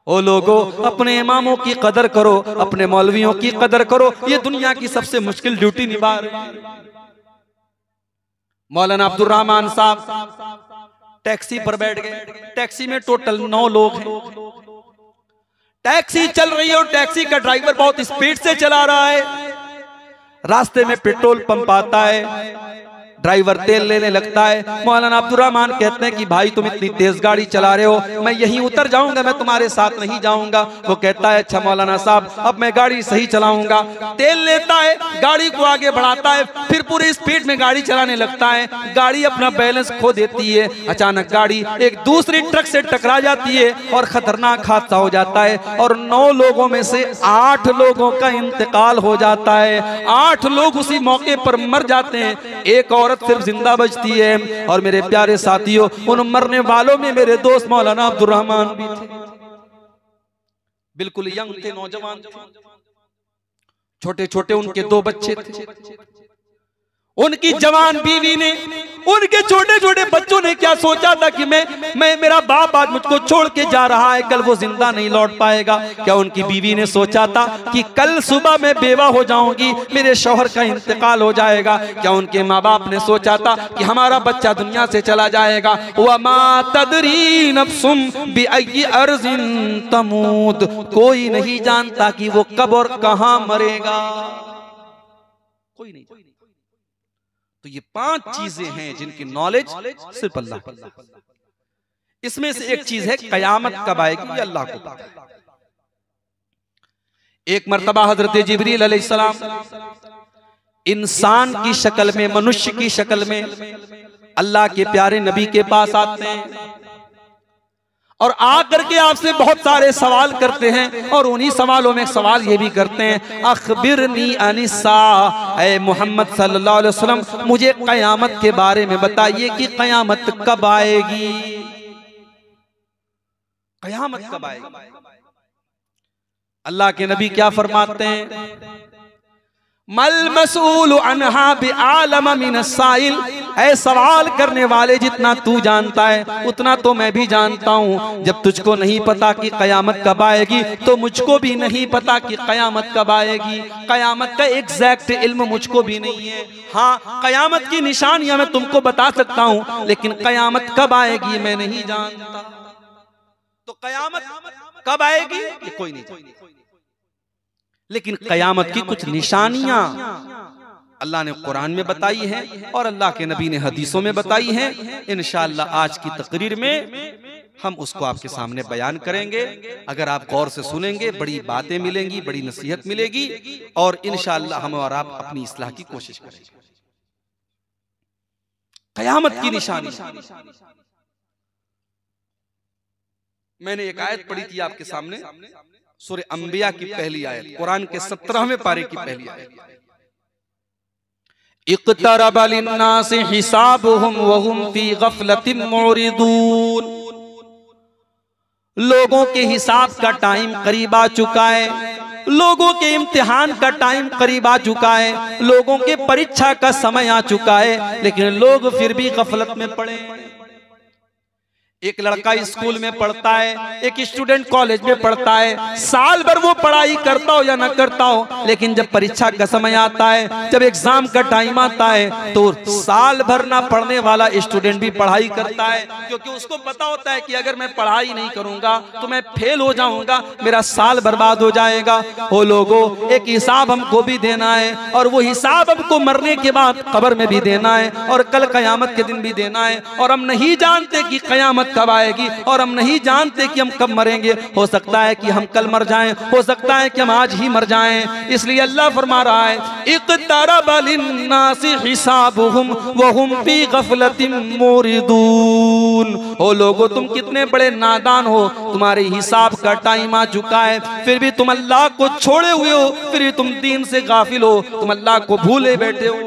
ओ लोगों, अपने इमामों की कदर करो, अपने मौलवियों की कदर करो। ये दुनिया की सबसे मुश्किल ड्यूटी निभा रहे हैं। मौलाना अब्दुल रहमान साहब टैक्सी पर बैठ गए। टैक्सी में टोटल 9 लोग हैं। टैक्सी चल रही है और टैक्सी का ड्राइवर बहुत स्पीड से चला रहा है। रास्ते में पेट्रोल पंप आता है, ड्राइवर तेल लेने लगता है। मौलाना अब्दुल रहमान कहते हैं कि भाई तुम इतनी तेज गाड़ी चला रहे हो, मैं यहीं उतर जाऊंगा, मैं तुम्हारे साथ नहीं जाऊंगा। वो कहता है अच्छा मौलाना साहब, अब मैं गाड़ी सही चलाऊंगा। तेल लेता है, गाड़ी को आगे बढ़ाता है, फिर पूरी स्पीड में गाड़ी चलाने लगता है। गाड़ी अपना बैलेंस खो देती है। अचानक गाड़ी एक दूसरी ट्रक से टकरा जाती है और खतरनाक हादसा हो जाता है, और 9 लोगों में से 8 लोगों का इंतकाल हो जाता है। 8 लोग उसी मौके पर मर जाते हैं, एक औरत सिर्फ जिंदा बचती है। और मेरे प्यारे साथियों, उन मरने वालों में मेरे दोस्त मौलाना अब्दुल रहमान भी थे। बिल्कुल यंग थे, नौजवान थे, छोटे छोटे उनके 2 बच्चे थे। उनकी जवान बीवी ने, उनके छोटे छोटे बच्चों ने क्या सोचा था कि मैं मेरा बाप आज मुझको छोड़ के जा रहा है, कल वो जिंदा नहीं लौट पाएगा। क्या उनकी बीवी ने सोचा था कि कल सुबह मैं बेवा हो जाऊंगी, मेरे शौहर का इंतकाल हो जाएगा। क्या उनके माँ बाप ने सोचा था कि हमारा बच्चा दुनिया से चला जाएगा। वमा तदरी नफ्सुम बिअय्यि अर्ज़िन तमूत, कोई नहीं जानता कि वो कब और कहां मरेगा, कोई नहीं। तो ये 5 चीजें हैं जिनकी नॉलेज सिर्फ अल्लाह को। इसमें से एक चीज है कयामत कब आएगी, ये अल्लाह को पता है। एक मर्तबा हजरत जिब्रील अलैहिस्सलाम इंसान की शक्ल में, मनुष्य की शक्ल में अल्लाह के प्यारे नबी के पास आते हैं और आकर के आपसे बहुत सारे सवाल करते हैं। और उन्हीं सवालों में सवाल ये भी करते हैं, अखबिरनी अनिस्सा, ऐ मोहम्मद सल्लल्लाहु अलैहि वसल्लम मुझे कयामत के बारे में बताइए कि कयामत कब आएगी, कयामत कब आएगी। अल्लाह के नबी क्या फरमाते हैं, मल मसूल अनहा बिआलम मिन साइल, ऐ सवाल करने वाले जितना तू जानता है उतना तो मैं भी जानता हूँ। जब तुझको नहीं पता कि कयामत कब आएगी तो मुझको भी नहीं पता कि कयामत कब आएगी। कयामत का एग्जैक्ट इल्म मुझको भी नहीं है। हाँ, कयामत की निशानियां मैं तुमको बता सकता हूँ, लेकिन कयामत कब आएगी मैं नहीं जानता। तो कयामत कब आएगी ये कोई नहीं जानता, लेकिन कयामत की कुछ निशानियां अल्लाह ने कुरान में बताई है और अल्लाह के नबी ने हदीसों में बताई है। इंशाअल्लाह आज की तकरीर में हम उसको आपके सामने बयान करेंगे। अगर आप गौर से सुनेंगे बड़ी बातें मिलेंगी, बड़ी नसीहत मिलेगी और इंशाअल्लाह हम और आप अपनी इस्लाह की कोशिश करेंगे। कयामत की निशानी, मैंने एक आयत पढ़ी थी आपके सामने, सूरह अंबिया की पहली आयत, कुरान के 17वें पारे की पहली आयत। इक़्तरब लिन्नासि हिसाबुहुम वहुम फी गफलतिन मुरिदून, लोगों के हिसाब का टाइम करीब आ चुका है, लोगों के इम्तिहान का टाइम करीब आ चुका है, लोगों के परीक्षा का समय आ चुका है, लेकिन लोग फिर भी गफलत में पड़े। एक लड़का स्कूल में पढ़ता है, एक स्टूडेंट कॉलेज में पढ़ता है, साल भर वो पढ़ाई करता हो या ना करता हो, लेकिन जब परीक्षा का समय आता है, जब एग्जाम का टाइम आता है, तो साल भर ना पढ़ने वाला स्टूडेंट भी पढ़ाई करता है, क्योंकि उसको पता होता है कि अगर मैं पढ़ाई नहीं करूंगा तो मैं फेल हो जाऊंगा, मेरा साल बर्बाद हो जाएगा। ओ लोगों, एक हिसाब हमको भी देना है और वो हिसाब हमको मरने के बाद कब्र में भी देना है और कल कयामत के दिन भी देना है। और हम नहीं जानते कि कयामत कब आएगी और हम नहीं जानते कि हम कब मरेंगे। हो सकता है कि हम कल मर जाएं, हो सकता है कि हम आज ही मर जाएं। इसलिए अल्लाह फरमा रहा है, इक़्तरब लिन्नासि हिसाबुहुम वहुम फी गफलतिन मुरिदून। ओ लोगो, तुम कितने बड़े नादान हो, तुम्हारे हिसाब का टाइम आ चुका है, फिर भी तुम अल्लाह को छोड़े हुए हो, फिर भी तुम दीन से गाफिल हो, तुम अल्लाह को भूले बैठे हो।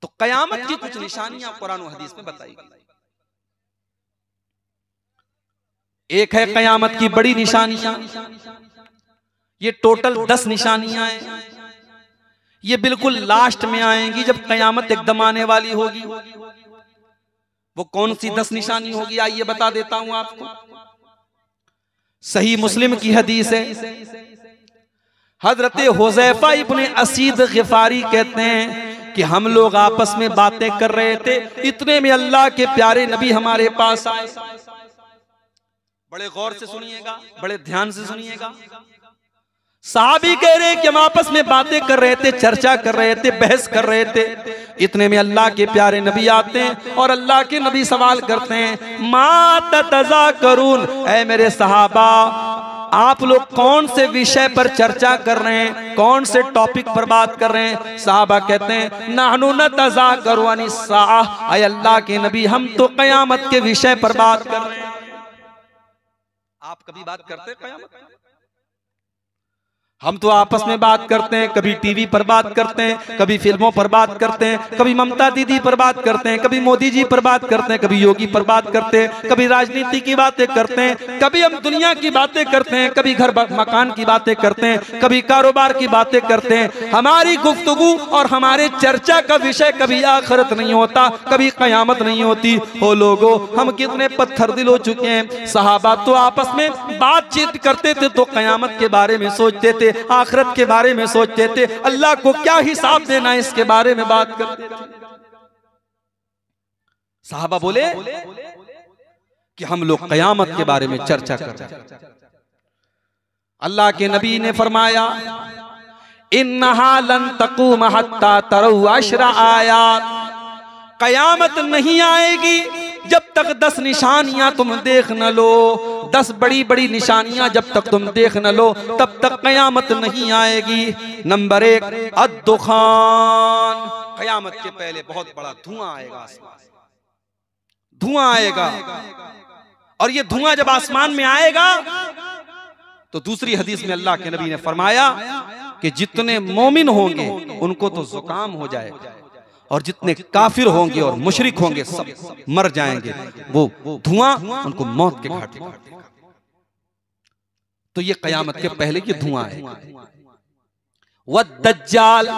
तो कयामत की कुछ निशानियां कुरान और हदीस में बताई गई। एक है कयामत की बड़ी निशानियां, ये टोटल 10 निशानियां हैं। ये बिल्कुल लास्ट में आएंगी जब कयामत एकदम आने वाली होगी। वो कौन सी 10 निशानी होगी आइए बता देता हूं आपको। सही मुस्लिम की हदीस है, हजरत हुज़ैफा इब्ने असीद गिफारी कहते हैं कि हम लोग आपस में बातें कर रहे थे, इतने में अल्लाह के प्यारे नबी हमारे पास आए। बड़े गौर से सुनिएगा, बड़े ध्यान से सुनिएगा। साहबी कह रहे कि हम आपस में बातें कर रहे थे, चर्चा कर रहे थे, बहस कर रहे थे, इतने में अल्लाह के प्यारे नबी आते हैं और अल्लाह के नबी सवाल करते हैं, मा ततज़ाकरून, ऐ मेरे सहाबा आप लोग कौन से विषय पर चर्चा कर रहे हैं, कौन से टॉपिक पर बात कर रहे हैं। साहबा कहते हैं, नहनु नतज़ाकरू अनिस्साअह, ऐ अल्लाह के नबी हम तो कयामत के विषय पर बात कर रहे हैं। आप कभी बात करते हैं कयामत? हम तो आपस में बात करते हैं, कभी टीवी पर बात करते हैं, कभी फिल्मों पर बात करते हैं, कभी ममता दीदी पर बात करते हैं, कभी मोदी जी पर बात करते हैं, कभी योगी पर बात करते हैं, कभी राजनीति की बातें करते हैं, कभी हम दुनिया की बातें करते हैं, कभी घर मकान की बातें करते हैं, कभी कारोबार की बातें करते हैं। हमारी गुफ्तगू और हमारे चर्चा का विषय कभी आखिरत नहीं होता, कभी कयामत नहीं होती। हो लोगों, हम कितने पत्थर दिल हो चुके हैं। सहाबा तो आपस में बातचीत करते थे तो कयामत के बारे में सोचते थे, आखिरत के बारे में सोचते थे, अल्लाह को क्या हिसाब देना है इसके बारे में बात करते थे। साहबा बोले कि हम लोग कयामत के बारे में चर्चा कर रहे हैं। अल्लाह के नबी ने फरमाया, इन्नहा लन तक़ूम हत्ता तरौ अशरा आयात, कयामत नहीं आएगी जब तक 10 निशानियां तुम देख न लो। 10 बड़ी बड़ी निशानियां जब तक तुम देख न लो तब तक कयामत नहीं आएगी। नंबर 1 अद्दुखान, कयामत के पहले बहुत बड़ा धुआं आएगा, आसमान धुआं आएगा। और ये धुआं जब आसमान में आएगा तो दूसरी हदीस में अल्लाह के नबी ने फरमाया कि जितने मोमिन होंगे उनको तो जुकाम हो जाएगा और जितने काफिर होंगे और मुशरिक होंगे सब मर जाएंगे। वो धुआं उनको मौत के घाट पर। तो ये कयामत के पहले की धुआं है। व दज्जाल,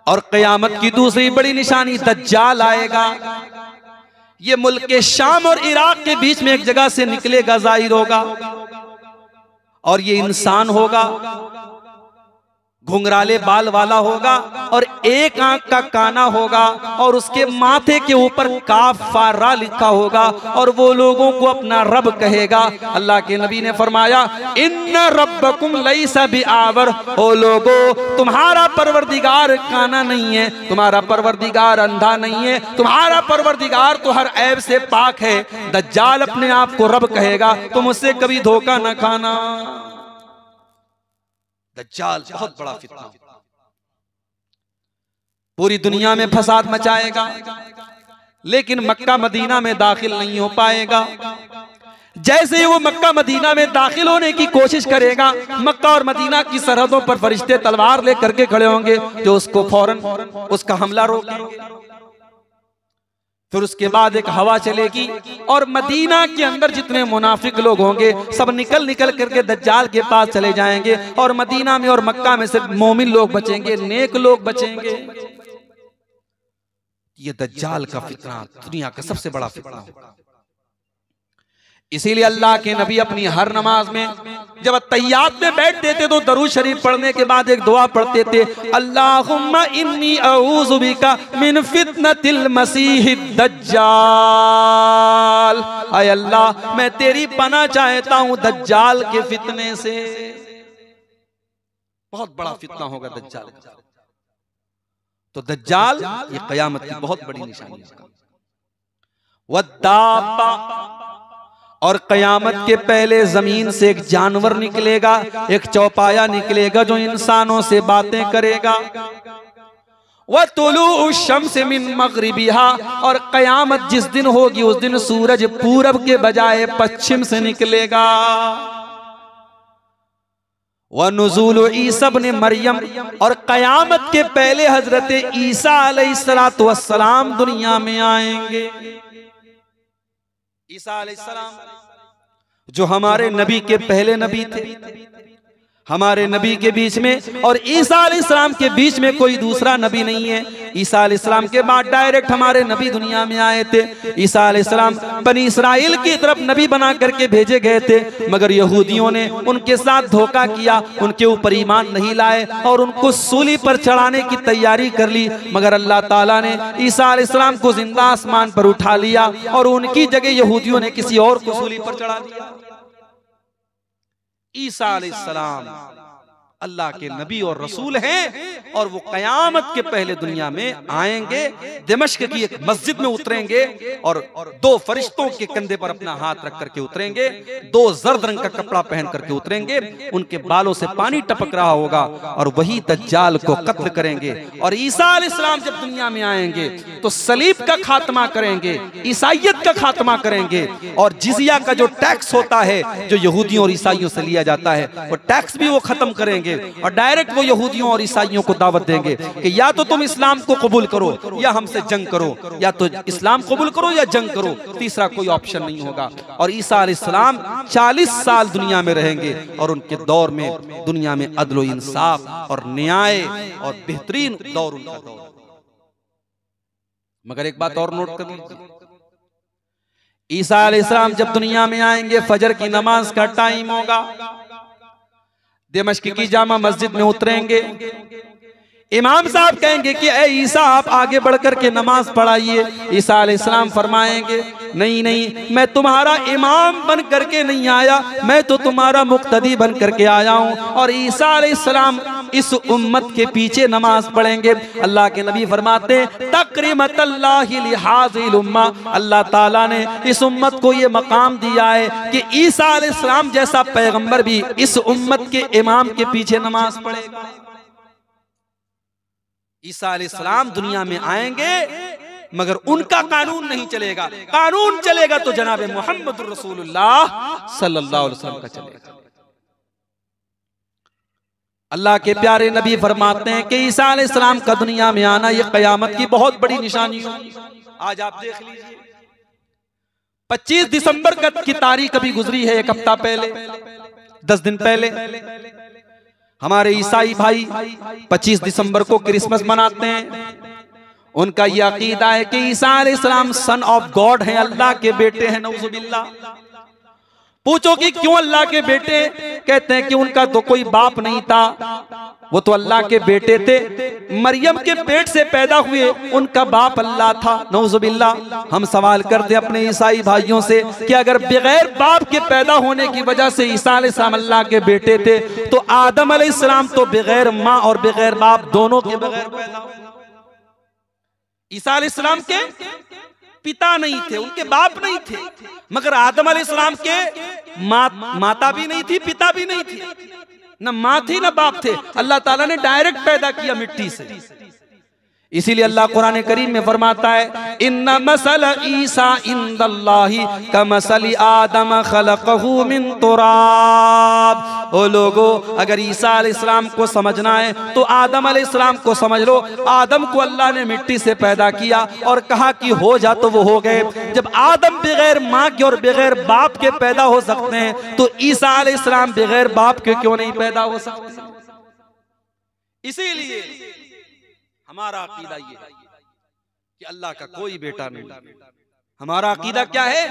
और क़यामत की दूसरी बड़ी निशानी दज्जाल आएगा। ये मुल्क के शाम और इराक के बीच में एक जगह से निकलेगा, जाहिर होगा, और ये इंसान होगा, घुंघराले बाल वाला होगा और एक आंख का काना होगा और उसके माथे के ऊपर काफारा लिखा होगा और वो लोगों को अपना रब कहेगा। अल्लाह के नबी ने फरमाया, इन्ना रब्बकुम लैसा बिआवर, ओ लोगो तुम्हारा परवरदिगार काना नहीं है, तुम्हारा परवरदिगार अंधा नहीं है, तुम्हारा परवरदिगार तो हर ऐब से पाक है। दज्जाल अपने आप को रब कहेगा, तुम उससे कभी धोखा न खाना। दज्जाल बहुत बड़ा फितना, पूरी दुनिया में फसाद मचाएगा, लेकिन मक्का मदीना में दाखिल नहीं हो पाएगा। जैसे ही वो मक्का मदीना में दाखिल होने की कोशिश करेगा, मक्का और मदीना की सरहदों पर फरिश्ते तलवार लेकर के खड़े होंगे जो उसको फौरन उसका हमला रोकेंगे। फिर उसके बाद एक हवा चलेगी और मदीना के अंदर जितने मुनाफिक लोग होंगे सब निकल निकल करके दज्जाल के पास चले जाएंगे और मदीना में और मक्का में सिर्फ मोमिन लोग बचेंगे, नेक लोग बचेंगे। ये दज्जाल का फितना दुनिया का सबसे बड़ा फितना होगा। इसीलिए अल्लाह के नबी अपनी हर नमाज में जब तहियात में बैठते थे तो दरूद शरीफ पढ़ने के बाद एक दुआ पढ़ते थे, अल्लाहुम्मा इन्नी अऊज़ु बिका मिन फितनतिल मसीहिद दज्जाल, आय अल्लाह मैं तेरी पनाह चाहता हूं दज्जाल के फितने से। बहुत बड़ा फितना होगा दज्जाल। तो दज्जाल ये क़यामत की बहुत बड़ी निशानी है। वद्दाब्बा, और क़यामत के पहले जमीन से एक जानवर निकलेगा, एक चौपाया निकलेगा जो इंसानों से बातें करेगा। वह तुलू शम्स मिन मग़रिबिहा, और क़यामत जिस दिन होगी उस दिन सूरज पूरब के बजाय पश्चिम से निकलेगा। वह नुज़ूल ईसा इब्न मरियम, और क़यामत के पहले हजरत ईसा अलैहिस्सलातु वस्सलाम दुनिया में आएंगे। ईसा अलैहिस्सलाम जो हमारे नबी के पहले नबी थे, हमारे नबी के बीच में और ईसा अलैहिस्सलाम के बीच में कोई दूसरा नबी नहीं है। ईसा अलैहिस्सलाम के बाद डायरेक्ट हमारे नबी दुनिया में आए थे। ईसा अलैहिस्सलाम बनी इस्राइल की तरफ नबी बना करके भेजे गए थे, मगर यहूदियों ने उनके साथ धोखा किया, उनके ऊपर ईमान नहीं लाए और उनको सूली पर चढ़ाने की तैयारी कर ली। मगर अल्लाह ताला ने ईसा अलैहिस्सलाम को जिंदा आसमान पर उठा लिया और उनकी जगह यहूदियों ने किसी और को सूली पर चढ़ा दिया। ईसा अलैहिस्सलाम अल्लाह के नबी और रसूल हैं और वो क़यामत के पहले दुनिया में आएंगे। दिमश्क की एक मस्जिद में उतरेंगे और दो फरिश्तों के कंधे पर अपना हाथ रख करके उतरेंगे, दो जर्द रंग का कपड़ा पहन करके उतरेंगे, उनके बालों से पानी टपक रहा होगा और वही दज्जाल को कत्ल करेंगे। और ईसा अलैहिस्सलाम जब दुनिया में आएंगे तो सलीब का खात्मा करेंगे, ईसाइयत का खात्मा करेंगे और जिजिया का जो टैक्स होता है जो यहूदियों और ईसाइयों से लिया जाता है वो टैक्स भी वो खत्म करेंगे और डायरेक्ट वो यहूदियों और ईसाइयों को दावत देंगे कि या तो तुम इस्लाम को कबूल करो या हमसे जंग करो, या तो इस्लाम कबूल करो या जंग करो, तीसरा कोई ऑप्शन नहीं होगा। और ईसा अलैहिस्सलाम 40 साल दुनिया में रहेंगे और उनके दौर में दुनिया में अदल व इंसाफ और न्याय और बेहतरीन दौर उनका दौर। मगर एक बात और नोट कर लीजिए, ईसा अलैहिस्सलाम जब दुनिया में आएंगे फजर की नमाज का टाइम होगा, दिमश्क की जामा मस्जिद में उतरेंगे, इमाम साहब कहेंगे कि ए ईसा आप आगे बढ़ कर के नमाज पढ़ाइए। ईसा अलैहिस्सलाम फरमाएंगे नहीं नहीं, मैं तुम्हारा इमाम बन करके नहीं आया, मैं तो तुम्हारा मुक्तदी बन करके आया हूँ। और ईसा अलैहिस्सलाम इस उम्मत के पीछे नमाज पढ़ेंगे। अल्लाह के नबी फरमाते तकरीमतल्लाहि लिहाज़िल उम्मा, अल्लाह ताला ने इस उम्मत को ये मकाम दिया है कि ईसा अलैहिस्सलाम जैसा पैगंबर भी इस उम्मत के इमाम के पीछे नमाज पढ़ेगा। ईसा अलैहिस्सलाम दुनिया में आएंगे मगर उनका कानून नहीं चलेगा, कानून चलेगा तो जनाब मोहम्मद रसूलुल्लाह सल्लल्लाहु अलैहि वसल्लम का चलेगा। अल्लाह के प्यारे नबी फरमाते हैं कि ईसा अलैहिस्सलाम का दुनिया में आना ये क़यामत की बहुत बड़ी निशानी होगी। आज आप देख लीजिए 25 दिसंबर की तारीख अभी गुजरी है, एक हफ्ता पहले, 10 दिन पहले हमारे ईसाई भाई 25 दिसंबर को क्रिसमस मनाते हैं। उनका यह अकीदा है कि ईसा अलैहिस्सलाम सन ऑफ गॉड हैं, अल्लाह के बेटे हैं। नऊजुबिल्लाह। पूछो कि क्यों अल्लाह के बेटे? कहते हैं कि उनका तो कोई बाप नहीं था, वो तो अल्लाह के बेटे थे, मरियम के पेट से पैदा हुए, उनका बाप अल्लाह था। नऊजुबिल्लाह। हम सवाल करते हैं अपने ईसाई भाइयों से कि अगर बगैर बाप के पैदा होने की वजह से ईसा अलैहिस्सलाम अल्लाह के बेटे थे, तो आदम अलैहिस्सलाम तो बगैर माँ और बगैर बाप दोनों के बगैर पैदा हुए। ईसा अलैहिस्सलाम के पिता नहीं थे, उनके बाप नहीं थे, मगर आदम अलैहिस्सलाम के माता भी नहीं थी, पिता भी नहीं थी, न माँ थी न बाप थे। अल्लाह ताला ने डायरेक्ट पैदा किया मिट्टी से। इसीलिए अल्लाह कुरान करीम में फरमाता है, इन्ना मसल ईसा इंदल्लाहि कमसली आदम खलक़हु मिन तुराब। ओ लोगो, अगर ईसा अलैहिस्सलाम को समझना है तो आदम अलैहिस्सलाम को समझ लो। आदम को अल्लाह ने मिट्टी से पैदा किया और कहा कि हो जा, तो वो हो गए। जब आदम बगैर माँ के और बगैर बाप के पैदा हो सकते हैं, तो ईसा अलैहिस्सलाम बगैर बाप के क्यों नहीं पैदा हो सकते? इसीलिए हमारा अकीदा ये है कि अल्लाह का कोई बेटा नहीं। हमारा अकीदा क्या है?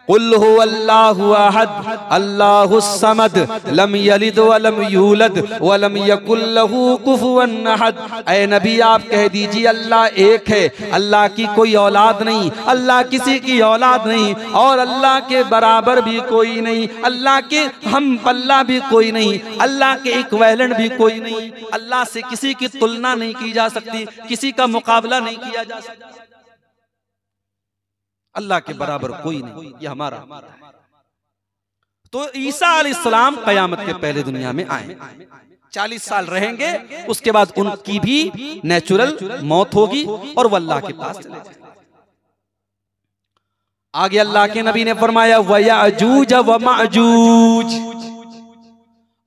कुल हु अल्लाहु अहद अल्लाहुस समद लम यलिद व लम यूलद व लम यकुल लहू कुफुवन अहद। ऐ नबी, आप कह दीजिए अल्लाह एक है, अल्लाह की कोई औलाद नहीं, अल्लाह किसी की औलाद नहीं, और अल्लाह के बराबर भी कोई नहीं, अल्लाह के हम पल्ला भी कोई नहीं, अल्लाह के इक्विवेलेंट भी कोई नहीं, अल्लाह से किसी की तुलना नहीं की जा सकती, किसी का मुकाबला नहीं किया जा सकता। अल्लाह के बराबर कोई नहीं, ये हमारा। तो ईसा अलैहिस्सलाम कयामत के पहले दुनिया में आए, 40 साल रहेंगे, उसके बाद उनकी भी नेचुरल मौत होगी और वो अल्लाह के पास चले जाएंगे। आगे अल्लाह के नबी ने फरमाया, वयाजूज व माजूज।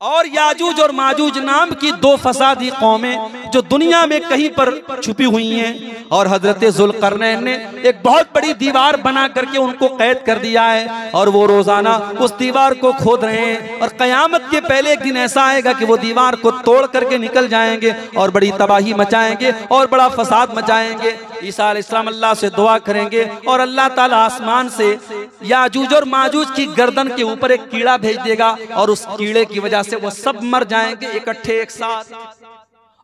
और याजूज और माजूज नाम की दो फसादी कौमें जो दुनिया में कहीं पर छुपी हुई हैं, और हजरत जुल्करनैन ने एक बहुत बड़ी दीवार बना करके उनको कैद कर दिया है, और वो रोजाना उस दीवार को खोद रहे हैं। और कयामत के पहले एक दिन ऐसा आएगा कि वो दीवार को तोड़ करके निकल जाएंगे और बड़ी तबाही मचाएंगे और बड़ा फसाद मचाएंगे। ईसा अलैहिस्सलाम अल्लाह से दुआ करेंगे और अल्लाह ताला आसमान से याजूज और माजूज की गर्दन के ऊपर एक कीड़ा भेज देगा, और उस कीड़े की वजह से वो सब मर जाएंगे इकट्ठे एक साथ।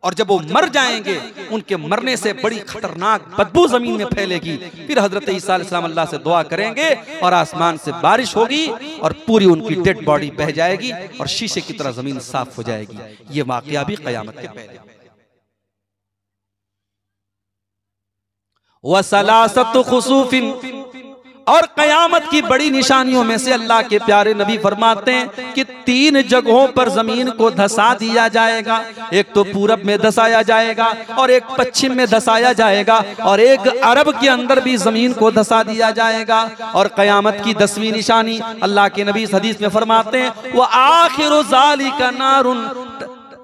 और जब वो मर जाएंगे, उनके मरने से बड़ी खतरनाक बदबू जमीन में फैलेगी। फिर हजरत ईसा अलैहिस्सलाम अल्लाह से दुआ करेंगे और आसमान से बारिश होगी और पूरी उनकी डेड बॉडी बह जाएगी और शीशे की तरह जमीन साफ हो जाएगी। ये वाकया भी कयामत के पहले। वसलासतु खुसूफिन, और कयामत की बड़ी निशानियों में से अल्लाह के प्यारे नबी फरमाते हैं कि 3 जगहों पर जमीन को धसा दिया जाएगा। एक तो पूरब में धसाया जाएगा, और एक पश्चिम में धसाया जाएगा, और एक अरब के अंदर भी जमीन को धसा दिया जाएगा। और कयामत की 10वीं निशानी अल्लाह के नबी इस हदीस में फरमाते हैं, वह आखिरु ज़ालिका नारुन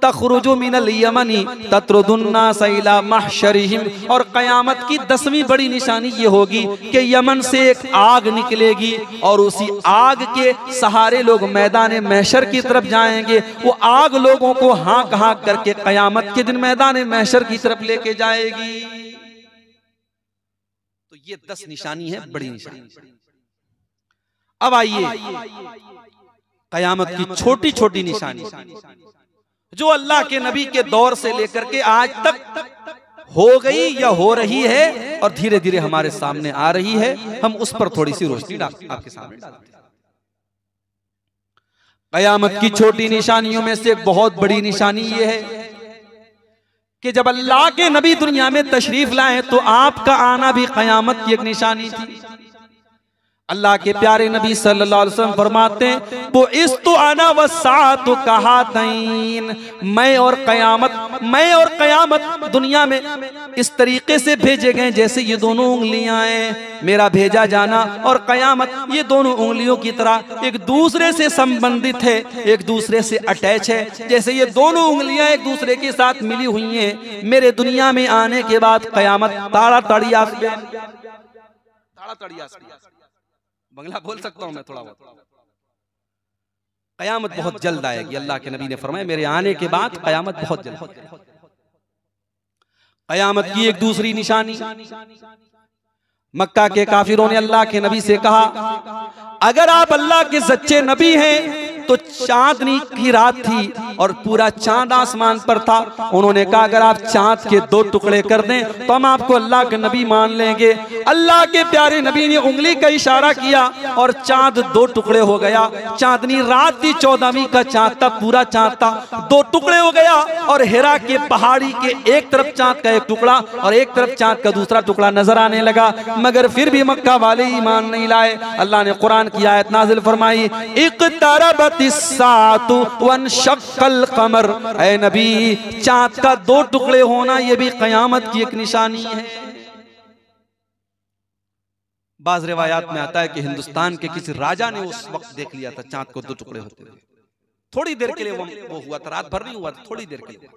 तखरुजु मिनल यमनी तत्रुदुन्नास इला महशरिहिम। और कयामत की 10वीं बड़ी निशानी ये होगी कि यमन से एक आग निकलेगी, और उसी आग के सहारे लोग मैदान महशर की तरफ जाएंगे। वो आग लोगों को हाँक हाँक करके कयामत के दिन मैदान महशर की तरफ लेके जाएगी। तो ये 10 निशानी है, बड़ी निशानी। अब आइए कयामत की छोटी छोटी निशानी जो अल्लाह के नबी के दौर से लेकर के आज तक हो गई या हो रही है और धीरे धीरे हमारे सामने आ रही है, हम उस पर थोड़ी सी रोशनी आपके सामने डालते हैं। कयामत की छोटी निशानियों में से एक बहुत बड़ी निशानी ये है कि जब अल्लाह के नबी दुनिया में तशरीफ लाए तो आपका आना भी कयामत की एक निशानी थी। अल्लाह के प्यारे नबी सल्लल्लाहु अलैहि वसल्लम फरमाते हैं, वो इस तो आना व सात कहा तईन, मैं और कयामत दुनिया में इस तरीके से भेजे गए जैसे ये दोनों उंगलियां हैं। मेरा भेजा जाना और कयामत ये दोनों उंगलियों की तरह एक दूसरे से संबंधित है, एक दूसरे से अटैच है। जैसे ये दोनों उंगलियां एक दूसरे के साथ मिली हुई हैं, मेरे दुनिया में आने के बाद कयामत ताड़ा तड़िया बंगला बोल सकता हूं मैं थोड़ा बहुत। कयामत बहुत जल्द आएगी। अल्लाह के नबी ने फरमाया मेरे आने के बाद कयामत बहुत जल्द। कयामत की एक दूसरी निशानी, मक्का के काफिरों ने अल्लाह के नबी से कहा अगर आप अल्लाह के सच्चे नबी हैं तो चांदनी की रात थी और पूरा चांद आसमान पर था। उन्होंने कहा अगर आप चांद के 2 टुकड़े कर दें तो हम आपको अल्लाह के नबी मान लेंगे। अल्लाह के प्यारे नबी ने उंगली का इशारा किया और चांद 2 टुकड़े हो गया। चांदनी रात थी, 14वीं का चांद था, पूरा चांद था, 2 टुकड़े हो गया और हिरा के पहाड़ी के एक तरफ चांद का एक टुकड़ा और एक तरफ चांद का दूसरा टुकड़ा नजर आने लगा। मगर फिर भी मक्का वाले ईमान नहीं लाए। अल्लाह ने कुरान की आयत नाजिल फरमाई इक़्तरबतिस्साअतु वनशक्कल क़मर, ऐ नबी चांद का 2 टुकड़े होना यह भी कयामत की एक निशानी है। बाज रिवायात में आता है कि हिंदुस्तान के किसी राजा ने उस वक्त देख लिया था चांद को 2 टुकड़े होते हुए। थोड़ी देर के लिए वो हुआ था, रात भर नहीं हुआ था, थोड़ी देर के लिए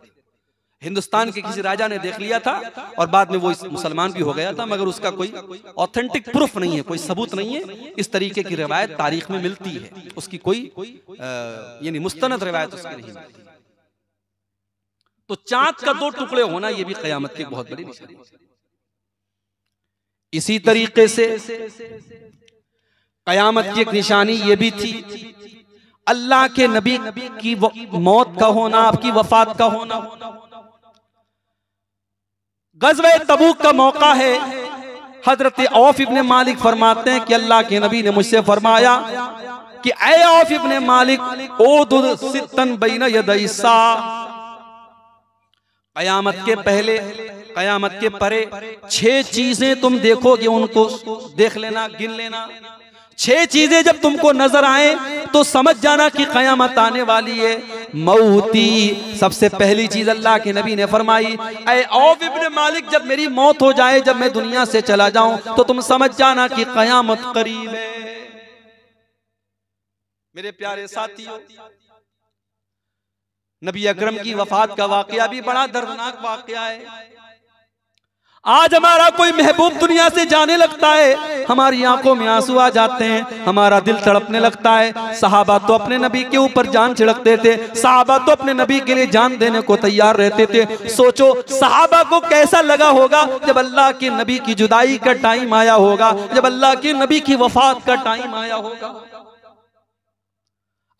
हिंदुस्तान के किसी राजा ने देख लिया था और बाद में वो मुसलमान भी हो गया था। मगर उसका कोई ऑथेंटिक प्रूफ नहीं है, कोई सबूत नहीं है। इस तरीके की रिवायत तारीख में मिलती है, उसकी कोई यानी मुस्तनद रिवायत उसकी नहीं मिलती। तो चांद का 2 टुकड़े होना यह भी कयामत की बहुत बड़ी निशानी है। इसी तरीके से कयामत की एक निशानी यह भी थी अल्लाह के नबी की मौत का होना, आपकी वफात का होना। गज़वे तबूक का मौका है। हजरत औफ इब्ने मालिक फरमाते हैं कि अल्लाह के नबी ने मुझसे फरमाया कि ऐ औफ इब्ने मालिक ओदुद सित्तन बैन यदै सा, कयामत के पहले कयामत के परे 6 चीजें तुम देखोगे, उनको देख लेना, गिन लेना। 6 चीजें जब तुमको नजर आए तो समझ जाना कि कयामत आने वाली है। मौती, सबसे पहली चीज अल्लाह के नबी ने फरमाई ऐ औफ इब्ने मालिक जब मेरी मौत हो जाए, जब मैं दुनिया से चला जाऊं तो तुम समझ जाना कि कयामत करीब है। मेरे प्यारे साथियों, नबी अकरम की वफात का वाकया भी बड़ा दर्दनाक वाकया है। आज हमारा कोई महबूब दुनिया से जाने लगता है, हमारी आंखों में आंसू आ जाते हैं, हमारा दिल तड़पने लगता है। सहाबा तो अपने नबी के ऊपर जान छिड़कते थे, सहाबा तो अपने नबी के लिए जान देने को तैयार रहते थे। सोचो सहाबा को कैसा लगा होगा जब अल्लाह के नबी की जुदाई का टाइम आया होगा, जब अल्लाह के नबी की वफात का टाइम आया होगा।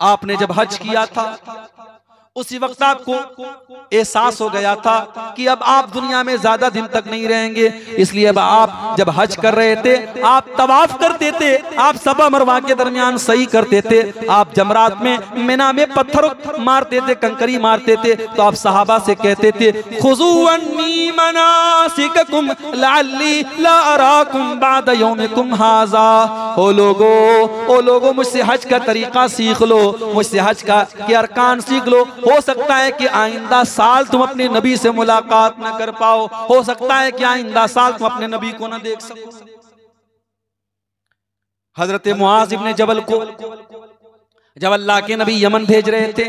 आपने जब हज किया था उसी वक्त आपको एहसास हो गया था कि अब आप दुनिया में ज्यादा दिन तक नहीं रहेंगे। इसलिए अब आप जब हज कर रहे थे, आप तवाफ करते थे, आप सफा मरवा के दरमियान सही करते थे, आप जमरात में मिना में पत्थर मारते थे, कंकरी मारते थे, तो आप सहाबा से कहते थे खुज़ू अन्नी मनासिककुम लअल्ली ला अराकुम बाद यौमिकुम हाज़ा। ओ लोगो मुझसे हज का तरीका सीख लो, मुझसे हज का के अरकान सीख लो। हो सकता है कि आइंदा साल तुम अपने नबी से मुलाकात न कर पाओ, हो सकता है कि आइंदा साल तुम अपने नबी को न देख सको। हजरत मुआज इब्ने जबल को जब अल्लाह के नबी यमन भेज रहे थे,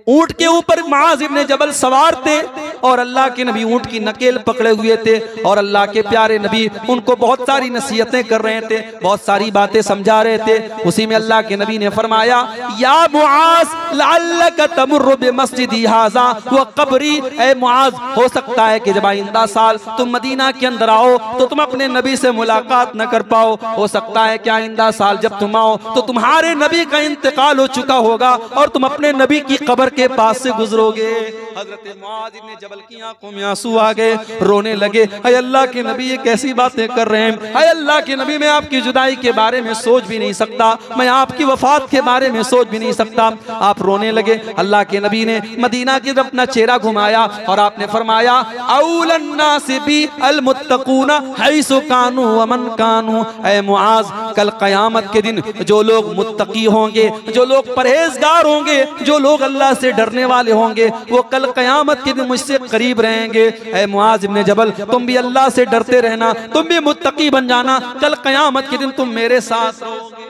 ऊंट के ऊपर मुआज इब्ने जबल सवार थे और अल्लाह के नबी ऊंट की नकेल पकड़े हुए थे और अल्लाह के प्यारे नबी उनको बहुत सारी नसीहतें कर रहे थे, बहुत सारी बातें समझा रहे थे। उसी में अल्लाह के नबी ने फरमाया या मुआज लअल्लक तमुर्रु बिमस्जिदी हाज़ा व क़ब्री, ए मुआज हो सकता है कि जब आइंदा साल तुम मदीना के अंदर आओ तो तुम अपने नबी से मुलाकात न कर पाओ, हो सकता है कि आइंदा साल जब तुम आओ तो तुम्हारे नबी का इंतकाल हो चुका होगा और तुम अपने नबी की कब्र के पास से गुजरोगे। हजरत मुआज इब्ने जबल की आंखों में आंसू आ गए, रोने लगे, हाय अल्लाह के नबी ये कैसी बातें कर रहे हैं, हाय अल्लाह के नबी मैं आपकी जुदाई के बारे में सोच भी नहीं सकता, मैं आपकी वफात के बारे में सोच भी नहीं सकता। आप रोने लगे। अल्लाह के नबी ने मदीना की तरफ अपना चेहरा घुमाया और आपने फरमाया औलन नासि बी अल मुत्तकूना हैसु कानू व मन कानू, ऐ मुआज कल कयामत के दिन जो लोग मुत्तकी होंगे, जो लोग परहेजगार होंगे, जो लोग अल्लाह से डरने वाले होंगे, वो कल कयामत के दिन मुझसे करीब रहेंगे। ऐ मुआज इब्ने जबल तुम भी अल्लाह से डरते रहना, तुम भी मुत्तकी बन जाना, कल कयामत के दिन तुम मेरे साथ रहोगे।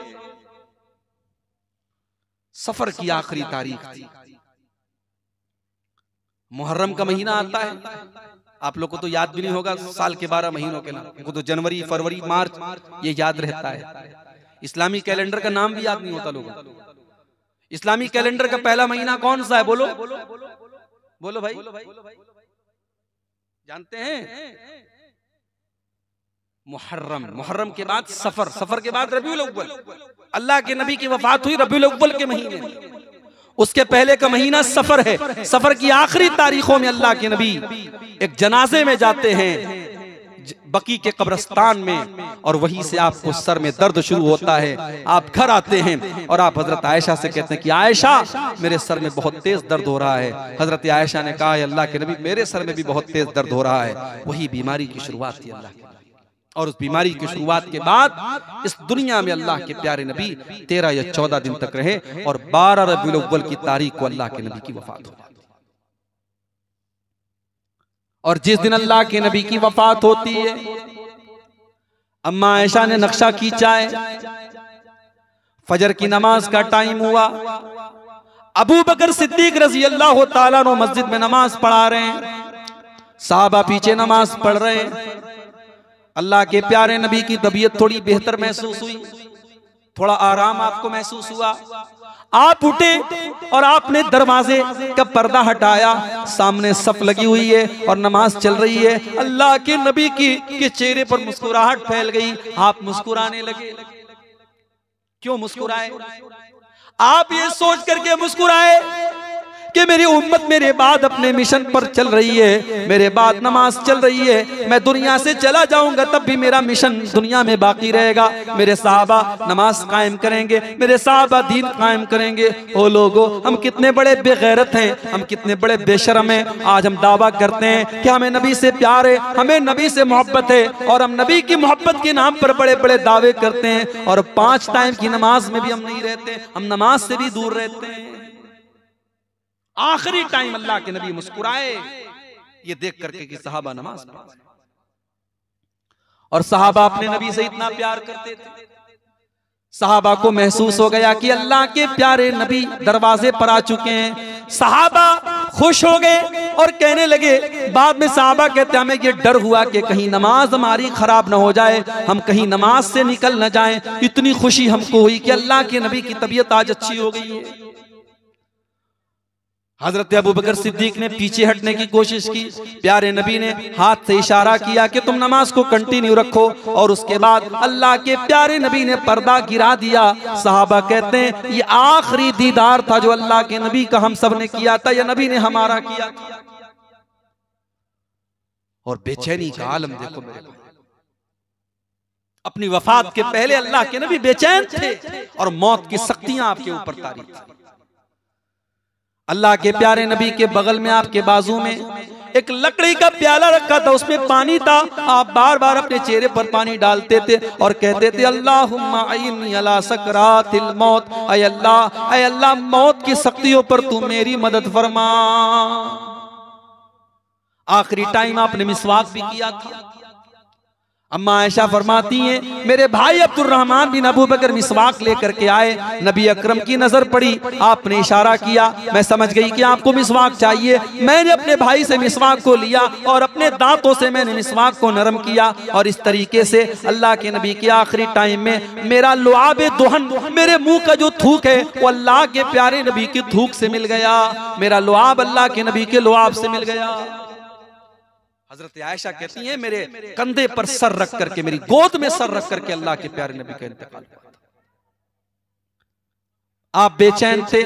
सफर की आखिरी तारीख थी, मुहर्रम का महीना आता है। आप लोग को तो याद भी नहीं होगा साल के 12 महीनों के नाम को, तो जनवरी फरवरी मार्च ये याद रहता है, इस्लामी कैलेंडर का नाम भी याद नहीं होता लोगों को। इस्लामी कैलेंडर का पहला महीना कौन सा है? बोलो बोलो भाई, जानते हैं? मुहर्रम। मुहर्रम के बाद सफर, सफर के बाद रबीउल अव्वल। अल्लाह के नबी की वफात हुई रबीउल अव्वल के महीने में। उसके पहले का महीना सफर है। सफर की आखिरी तारीखों में अल्लाह के नबी एक जनाजे में जाते हैं बकी के कब्रिस्तान में, और वहीं से आपको सर में दर्द शुरू होता है। आप घर आते हैं और आप हजरत आयशा से कहते हैं कि आयशा, मेरे सर में बहुत तेज दर्द हो रहा है। हजरत आयशा ने कहा, अल्लाह के नबी, मेरे सर में भी बहुत तेज दर्द हो रहा है। वही बीमारी की शुरुआत थी अल्लाह की, और उस बीमारी की शुरुआत के बाद इस दुनिया में अल्लाह के प्यारे नबी 13 या 14 दिन तक रहे, और 12 रबीउल अव्वल की तारीख को अल्लाह के नबी की वफात हो। और जिस दिन अल्लाह के नबी की वफात होती है, अम्मा आयशा ने नक्शा खींचा है, फजर की नमाज का टाइम हुआ। अबू बकर सिद्दीक रजी अल्लाह ताला अन्हु मस्जिद में नमाज पढ़ा रहे हैं, साहबा पीछे नमाज पढ़ रहे हैं। अल्लाह के प्यारे नबी की तबीयत थोड़ी बेहतर महसूस हुई, थोड़ा आराम आपको महसूस हुआ। आप उठे और आपने दरवाजे का पर्दा हटाया, सामने सफ लगी हुई है और नमाज चल रही है। अल्लाह के नबी के चेहरे पर मुस्कुराहट फैल गई, आप मुस्कुराने लगे। क्यों मुस्कुराए? आप ये सोच करके मुस्कुराए कि मेरी उम्मत मेरे बाद अपने मिशन पर चल रही है, मेरे बाद नमाज चल रही है। मैं दुनिया से चला जाऊंगा तब भी मेरा मिशन दुनिया में बाकी रहेगा। मेरे साहबा नमाज कायम करेंगे, मेरे साहबा दीन कायम करेंगे। ओ लोगो, हम कितने बड़े बेगैरत हैं, हम कितने बड़े बेशरम हैं। आज हम दावा करते हैं कि हमें नबी से प्यार है, हमें नबी से मोहब्बत है, और हम नबी की मोहब्बत के नाम पर बड़े बड़े दावे करते हैं, और 5 टाइम की नमाज में भी हम नहीं रहते, हम नमाज से भी दूर रहते हैं। आखिरी टाइम अल्लाह के नबी मुस्कुराए, ये देख करके कि सहाबा नमाज पढ़, और सहाबा अपने नबी से इतना प्यार करते थे। सहाबा को महसूस हो गया कि अल्लाह के प्यारे नबी दरवाजे पर आ चुके हैं। सहाबा खुश हो गए और कहने लगे, बाद में सहाबा कहते हमें ये डर हुआ कि कहीं नमाज हमारी खराब ना हो जाए, हम कहीं नमाज से निकल न जाएं। इतनी खुशी हमको हुई कि अल्लाह के नबी की तबीयत आज अच्छी हो गई है। हजरत अबू बकर सिद्दीक ने पीछे हटने की कोशिश की, प्यारे नबी ने हाथ से इशारा किया कि तुम नमाज को कंटिन्यू रखो, और उसके बाद अल्लाह के प्यारे नबी ने पर्दा गिरा दिया। सहाबा कहते हैं ये आखिरी दीदार था जो अल्लाह के नबी का हम सब ने किया था, या नबी ने हमारा किया। और बेचैनी का आलम देखो मेरे भाई, अपनी वफात के पहले अल्लाह के नबी बेचैन थे, और मौत की सख्तियां आपके ऊपर तारी थी। अल्लाह के प्यारे नबी के बगल में, आपके बाजू में एक लकड़ी का प्याला रखा था, उसमें पानी था। आप बार बार अपने चेहरे पर पानी डालते थे और कहते थे अल्लाहुम्मा अइन्नी अला सकरातिल मौत, ऐ अल्लाह मौत की सख्तियों पर तू मेरी मदद फरमा। आखिरी टाइम आपने मिसवाक भी किया था। अम्मा आयशा फरमाती हैं मेरे भाई अब्दुर्रहमान बिन अबू बकर मिसवाक लेकर के आए, नबी अकरम की नजर पड़ी, आपने इशारा किया, मैं समझ गई कि आपको मिसवाक चाहिए। मैंने अपने भाई से मिसवाक को लिया और अपने दांतों से मैंने मिसवाक को नरम किया, और इस तरीके से अल्लाह के नबी के आखिरी टाइम में मेरा लुआब दुहन, मेरे मुंह का जो थूक है वो अल्लाह के प्यारे नबी की थूक से मिल गया। मेरा लुआब अल्लाह के नबी के लुआब से मिल गया। हजरत आयशा कहती हैं मेरे कंधे पर सर रख करके, मेरी गोद में सर रख करके अल्लाह के प्यारे नबी का इंतकाल हुआ। आप बेचैन थे,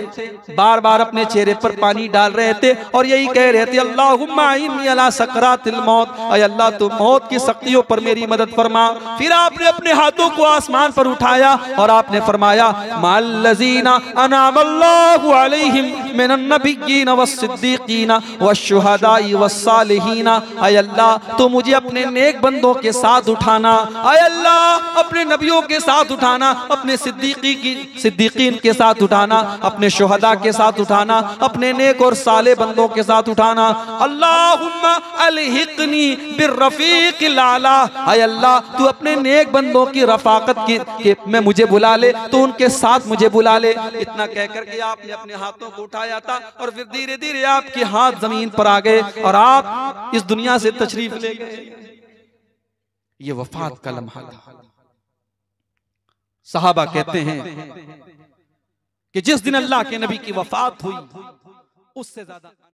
बार बार अपने चेहरे पर पानी डाल रहे थे और यही कह रहे थे अल्लाहुम्मा इन्नी अला सकरातिल मौत, ऐ अल्लाह तू मौत की सख्तियों पर मेरी मदद फरमा। फिर आपने अपने हाथों को आसमान पर उठाया और आपने फरमाया मल्लज़ीना अनअमल्लाहु अलैहिम मिनन नबिय्यीन वस्सिद्दीकीन वश्शुहदाई वस्सालिहीन, ऐ अल्लाह तू मुझे अपने नेक बंदों के साथ उठाना, ऐ अल्लाह अपने नबियों के साथ उठाना, अपने सिद्दीकीन के साथ उठाना, अपने शुहदा के साथ उठाना, अपने नेक और साले बंदों के साथ उठाना। अल्लाहुम्मा अलहिकनी बिर्रफीकिल आला, ऐ अल्लाह तू अपने नेक बंदों की रफाकत के में मुझे बुला ले, तो उनके साथ मुझे बुला ले। इतना कहकर के आपने अपने हाथों को उठाया था और फिर धीरे धीरे आपके हाथ जमीन पर आ गए और आप इस दुनिया से तशरीफ ले गए। ये वफात का लम्हा था। सहाबा कहते हैं कि जिस दिन अल्लाह के नबी की वफात हुई उससे ज्यादा